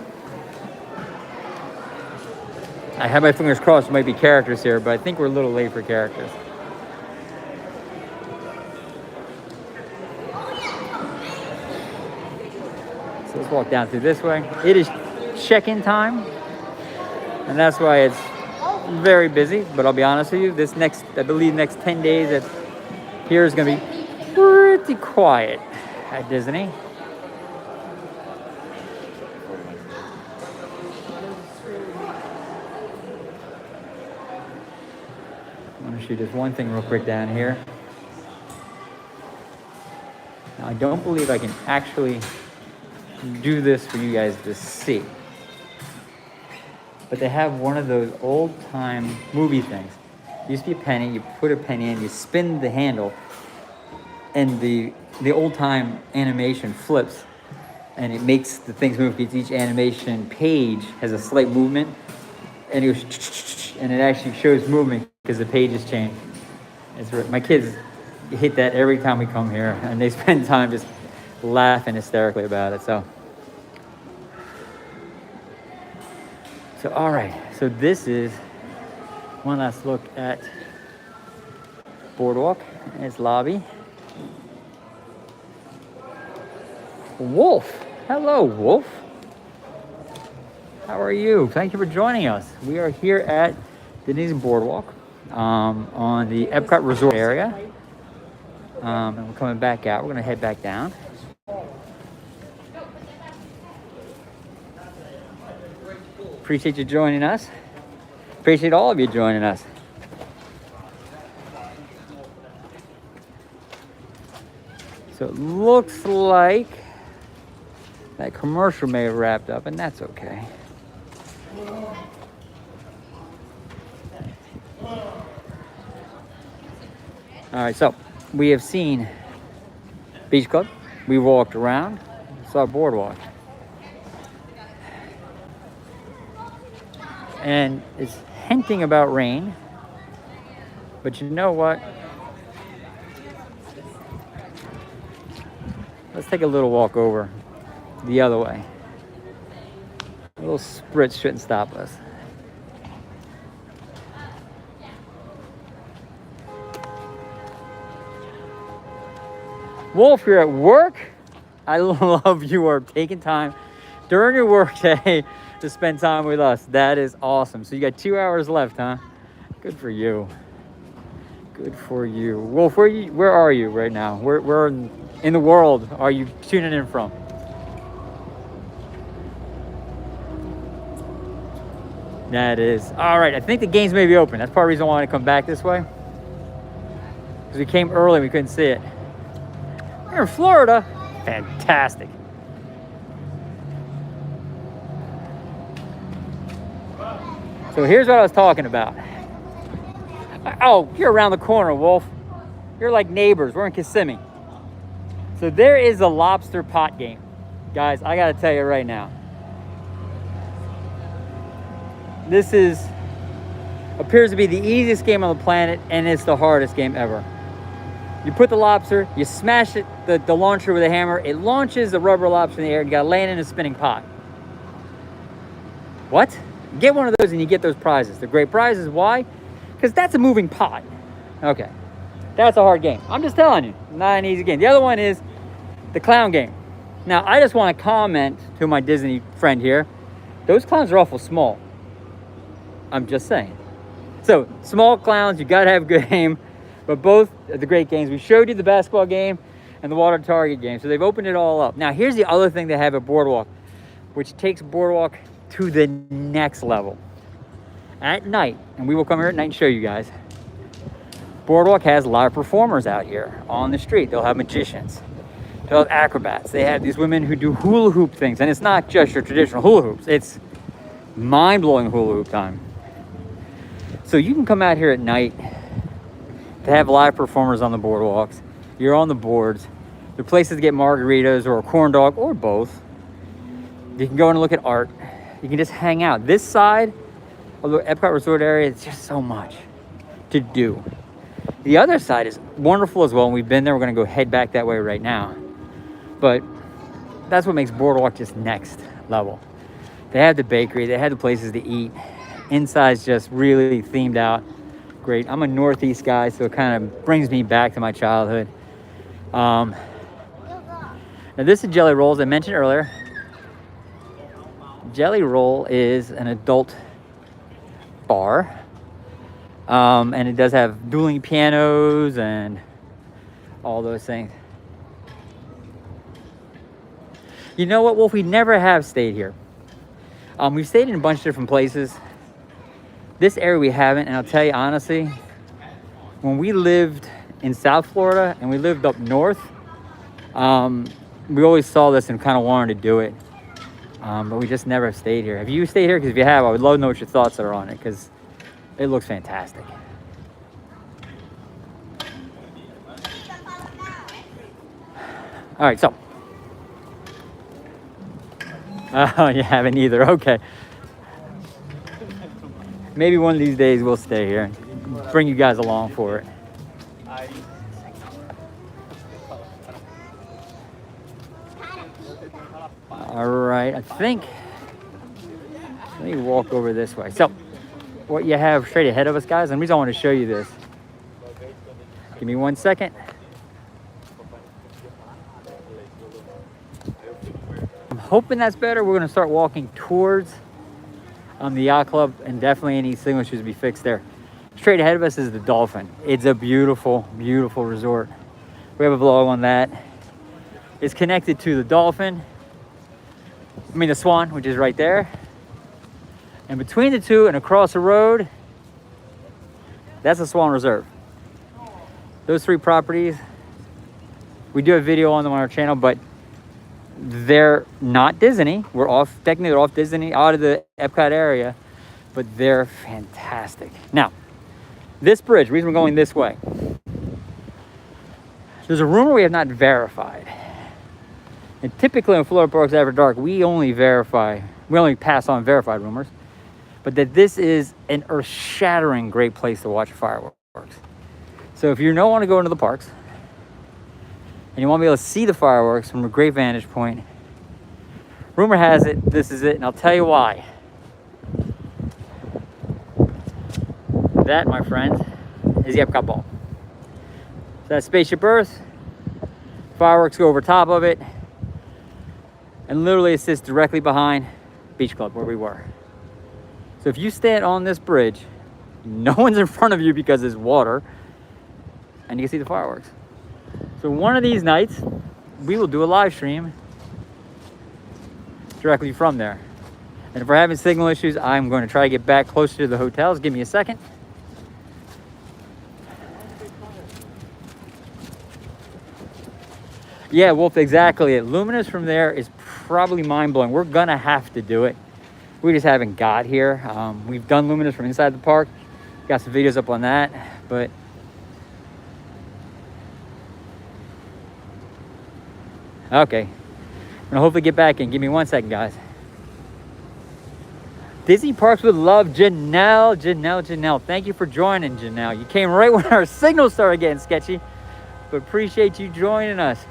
I have my fingers crossed. There might be characters here, but I think we're a little late for characters. So let's walk down through this way. It is check-in time, and that's why it's very busy. But I'll be honest with you, I believe next 10 days here is going to be pretty quiet at Disney. I'm going to shoot just one thing real quick down here. Now, I don't believe I can actually do this for you guys to see. But they have one of those old-time movie things. It used to be a penny. You put a penny in, you spin the handle, and the old-time animation flips, and it makes the things move. Because each animation page has a slight movement, and it goes, and it actually shows movement because the pages change. My kids hit that every time we come here, and they spend time just laughing hysterically about it. So all right. So this is one last look at Boardwalk and its lobby. Wolf. Hello, Wolf. How are you? Thank you for joining us. We are here at Disney's Boardwalk on the Epcot Resort area. And we're coming back out. We're going to head back down. Appreciate you joining us. Appreciate all of you joining us. So it looks like that commercial may have wrapped up, and that's okay. All right, so we have seen Beach Club. We walked around, saw Boardwalk. And it's hinting about rain, but you know what? Let's take a little walk over the other way. A little spritz shouldn't stop us. Wolf, you're at work. I love you are taking time during your work day to spend time with us. That is awesome. So you got 2 hours left, huh? Good for you. Good for you. Wolf, where are you right now? Where in the world are you tuning in from? That is. All right, I think the games may be open. That's part of the reason I wanted to come back this way. Because we came early and we couldn't see it. We're in Florida. Fantastic. So here's what I was talking about. Oh, you're around the corner, Wolf. You're like neighbors. We're in Kissimmee. So there is a lobster pot game. Guys, I gotta tell you right now. This appears to be the easiest game on the planet, and it's the hardest game ever. You put the lobster, you smash it, the launcher with a hammer, it launches the rubber lobster in the air, and you gotta land in a spinning pot. What? Get one of those and you get those prizes. The great prizes, why? Because that's a moving pot. Okay, that's a hard game. I'm just telling you, not an easy game. The other one is the clown game. Now, I just want to comment to my Disney friend here. Those clowns are awful small. I'm just saying. So, small clowns, you got to have a good aim. But both are the great games. We showed you the basketball game and the water target game. So they've opened it all up. Now, here's the other thing they have at Boardwalk, which takes Boardwalk to the next level. At night, and we will come here at night and show you guys, Boardwalk has live performers out here on the street. They'll have magicians. They'll have acrobats. They have these women who do hula hoop things. And it's not just your traditional hula hoops. It's mind-blowing hula hoop time. So you can come out here at night. They have live performers on the boardwalks. You're on the boards. There are places to get margaritas or a corn dog or both. You can go and look at art. You can just hang out. This side of the Epcot Resort area, it's just so much to do. The other side is wonderful as well, and we've been there. We're going to go head back that way right now. But that's what makes Boardwalk just next level. They have the bakery. They have the places to eat. Inside's just really themed out. Great. I'm a Northeast guy, so it kind of brings me back to my childhood. Now this is Jelly Rolls I mentioned earlier. Jelly Roll is an adult bar. And it does have dueling pianos and all those things. You know what, Wolf? We never have stayed here. We've stayed in a bunch of different places. This area we haven't, and I'll tell you honestly, when we lived in South Florida and we lived up north, we always saw this and kind of wanted to do it. But we just never have stayed here. Have you stayed here? Because if you have, I would love to know what your thoughts are on it, because it looks fantastic. All right, so. Oh, you haven't either. Okay. Maybe one of these days we'll stay here and bring you guys along for it. All right, I think, let me walk over this way. So what you have straight ahead of us, guys, and the reason I want to show you this, give me 1 second. I'm hoping that's better. We're gonna start walking towards the yacht club, and definitely any signal issues to be fixed there. Straight ahead of us is the Dolphin. It's a beautiful, beautiful resort. We have a vlog on that. It's connected to the Dolphin, the Swan, which is right there. And between the two and across the road, that's the Swan Reserve. Those three properties, we do a video on them on our channel, but they're not Disney. We're off, technically they're off Disney, out of the Epcot area, but they're fantastic. Now, this bridge, the reason we're going this way, there's a rumor we have not verified. And typically in Florida Parks After Dark, we only pass on verified rumors, but that this is an earth-shattering great place to watch fireworks. So if you don't want to go into the parks, and you want to be able to see the fireworks from a great vantage point, rumor has it, this is it, and I'll tell you why. That, my friends, is the Epcot Ball. So that's Spaceship Earth, fireworks go over top of it, and literally it sits directly behind Beach Club, where we were. So if you stand on this bridge, no one's in front of you because there's water, and you can see the fireworks. So one of these nights, we will do a live stream directly from there. And if we're having signal issues, I'm going to try to get back closer to the hotels. Give me a second. Yeah, Wolf, exactly. Luminous from there is probably mind-blowing. We're going to have to do it. We just haven't got here. We've done Luminous from inside the park. Got some videos up on that, but okay, I'm gonna hopefully get back in. Give me 1 second, guys. Disney Parks with Love, Janelle. Thank you for joining, Janelle. You came right when our signal started getting sketchy, but appreciate you joining us.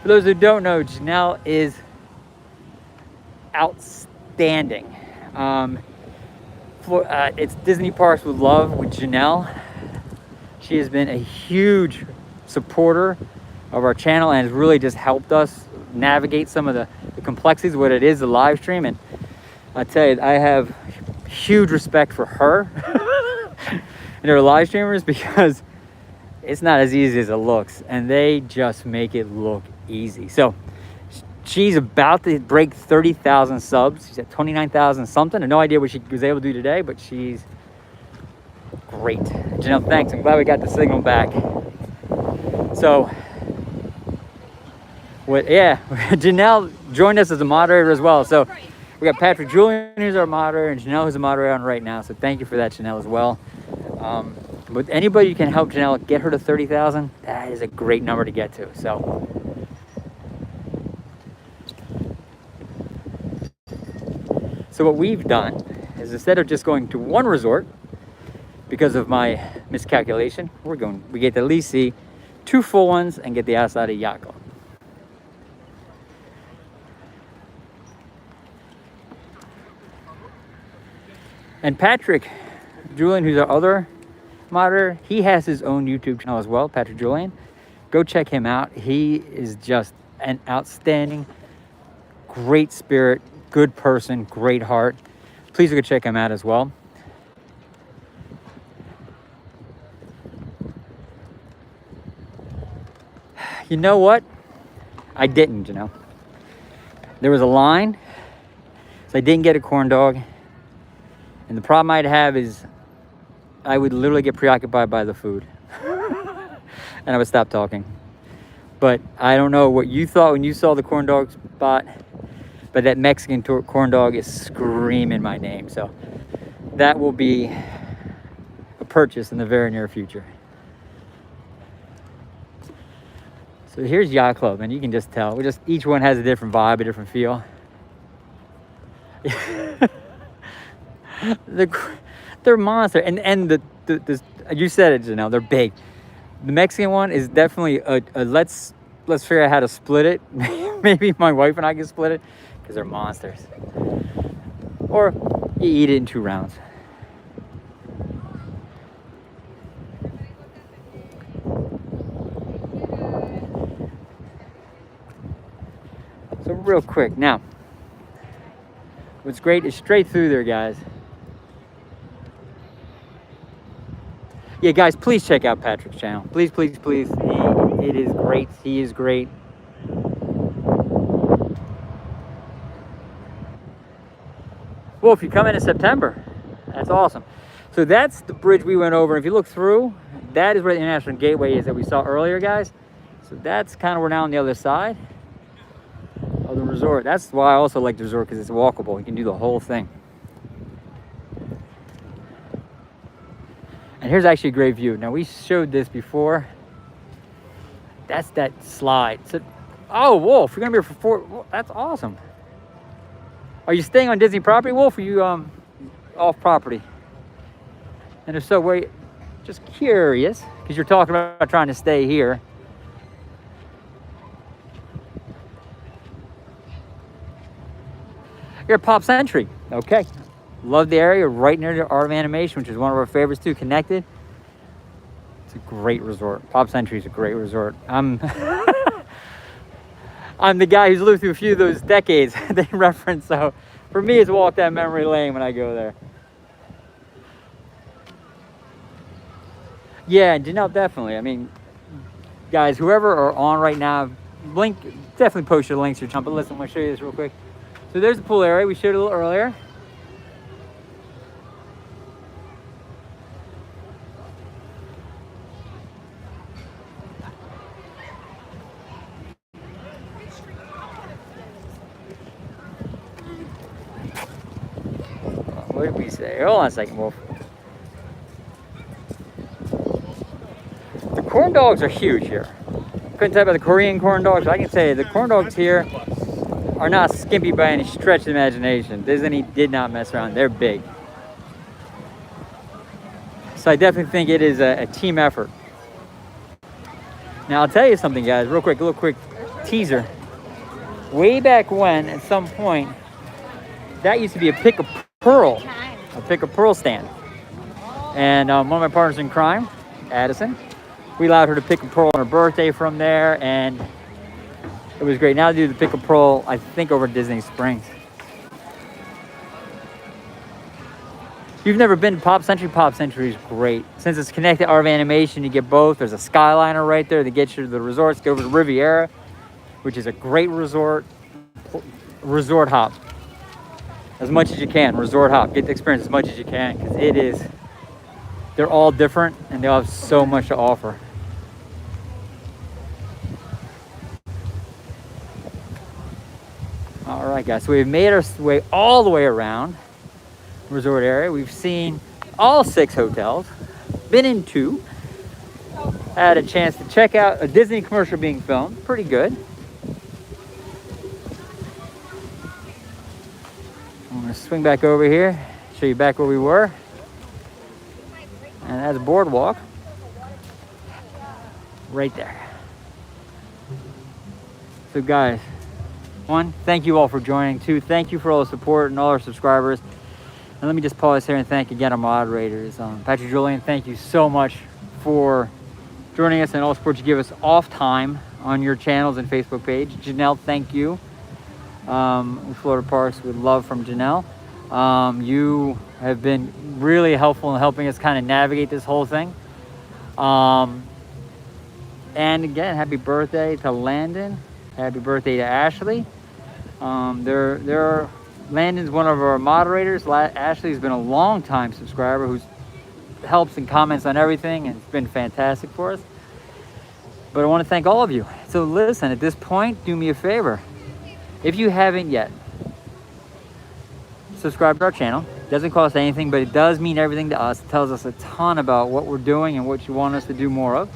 For those who don't know, Janelle is outstanding. It's Disney Parks with Love with Janelle. She has been a huge supporter of our channel and has really just helped us navigate some of the complexities of what it is, the live stream. And I tell you, I have huge respect for her and her live streamers, because it's not as easy as it looks, and they just make it look easy. So she's about to break 30,000 subs. She's at 29,000 something. I have no idea what she was able to do today, but she's great. Janelle, thanks. I'm glad we got the signal back. So Janelle joined us as a moderator as well. So we got Patrick Julian, who's our moderator, and Janelle, who's a moderator on right now. So thank you for that, Janelle, as well. But anybody who can help Janelle get her to 30,000, that is a great number to get to. So what we've done is, instead of just going to one resort, because of my miscalculation, we get to at least see 2 full ones and get the outside of Yacht Club. And Patrick Julian, who's our other moderator, he has his own YouTube channel as well, Patrick Julian. Go check him out. He is just an outstanding, great spirit, good person, great heart. Please go check him out as well. You know what? I didn't, you know. There was a line, so I didn't get a corn dog. And the problem I'd have is I would literally get preoccupied by the food. And I would stop talking. But I don't know what you thought when you saw the corn dog spot, but that Mexican corn dog is screaming my name. So that will be a purchase in the very near future. So here's Yacht Club, and you can just tell. Each one has a different vibe, a different feel. They're monster, and you said it, Janelle. They're big. The Mexican one is definitely a let's figure out how to split it. Maybe my wife and I can split it because they're monsters. Or you eat it in 2 rounds. So real quick, now, what's great is straight through there, guys. Yeah, guys, please check out Patrick's channel. Please, please, please. It is great. He is great. Well, if you come in September, that's awesome. So that's the bridge we went over. If you look through, that is where the International Gateway is that we saw earlier, guys. So that's kind of, we're now on the other side of the resort. That's why I also like the resort, because it's walkable. You can do the whole thing. And here's actually a great view. Now, we showed this before. That's that slide. So, oh, Wolf, you're gonna be here for 4. Well, that's awesome. Are you staying on Disney property, Wolf, or are you off property? And if so, wait, just curious, because you're talking about trying to stay here. You're at Pop Century. Okay. Love the area, right near the Art of Animation, which is one of our favorites too, connected. It's a great resort. Pop Century is a great resort. I'm the guy who's lived through a few of those decades they reference, so for me it's walk down memory lane when I go there. Yeah, Janelle, definitely. I mean, guys, whoever are on right now, link, definitely post your links or jump. But listen, I'm gonna show you this real quick. So there's the pool area we showed a little earlier. What did we say? Hold on a second, Wolf. The corn dogs are huge here. Couldn't tell you about the Korean corn dogs, but I can tell you the corn dogs here are not skimpy by any stretch of the imagination. Disney did not mess around. They're big. So I definitely think it is a team effort. Now I'll tell you something, guys, real quick, a little quick teaser. Way back when, at some point, that used to be a pick a pearl stand. And one of my partners in crime, Addison, we allowed her to pick a pearl on her birthday from there, and it was great. Now they do the pick a pearl, I think, over Disney Springs. If you've never been to Pop Century is great. Since it's connected to Art of Animation, you get both. There's a Skyliner right there that gets you to the resorts. Go over to Riviera, which is a great resort. Resort hop. As much as you can, resort hop. Get the experience as much as you can, because it is, they're all different and they all have so much to offer. All right, guys, so we've made our way all the way around the resort area. We've seen all 6 hotels, been in 2, had a chance to check out a Disney commercial being filmed. Pretty good. I'm gonna swing back over here, show you back where we were. And that's Boardwalk. Right there. So guys, 1, thank you all for joining. 2, thank you for all the support and all our subscribers. And let me just pause here and thank again our moderators. Patrick, Julian, thank you so much for joining us and all the support you give us off time on your channels and Facebook page. Janelle, thank you. Florida Parks with love from Janelle. You have been really helpful in helping us kind of navigate this whole thing. And again, happy birthday to Landon. Happy birthday to Ashley. Landon's one of our moderators. Ashley's been a long time subscriber who helps and comments on everything, and it's been fantastic for us. But I want to thank all of you. So listen, at this point, do me a favor. If you haven't yet, subscribe to our channel. It doesn't cost anything, but it does mean everything to us. It tells us a ton about what we're doing and what you want us to do more of.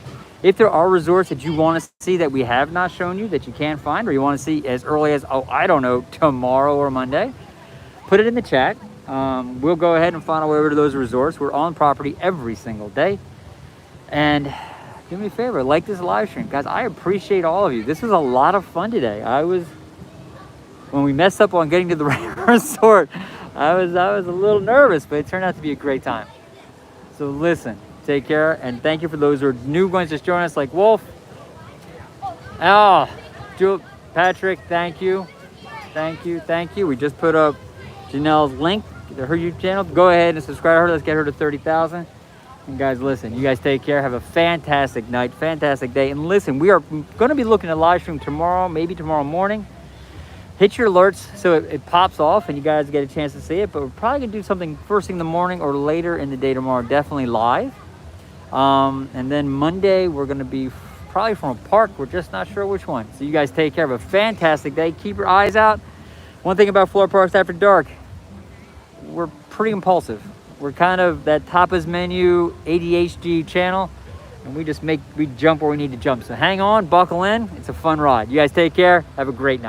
If there are resorts that you want to see that we have not shown you, that you can't find, or you want to see as early as, oh, I don't know, tomorrow or Monday, put it in the chat. We'll go ahead and find our way over to those resorts. We're on property every single day. And do me a favor, like this live stream. Guys, I appreciate all of you. This was a lot of fun today. When we messed up on getting to the resort, I was a little nervous, but it turned out to be a great time. So listen, take care, and thank you for those who are new ones just joining us, like Wolf. Oh, Patrick, thank you. Thank you. We just put up Janelle's link to her YouTube channel. Go ahead and subscribe to her. Let's get her to 30,000. And guys, listen, you guys take care. Have a fantastic night, fantastic day. And listen, we are going to be looking at live stream tomorrow, maybe tomorrow morning. Hit your alerts so it pops off and you guys get a chance to see it. But we're probably going to do something first thing in the morning or later in the day tomorrow, definitely live. And then Monday, we're going to be probably from a park. We're just not sure which one. So you guys take care. Have a fantastic day. Keep your eyes out. One thing about Florida Parks After Dark, we're pretty impulsive. We're kind of that tapas menu ADHD channel, and we jump where we need to jump. So hang on, buckle in. It's a fun ride. You guys take care. Have a great night.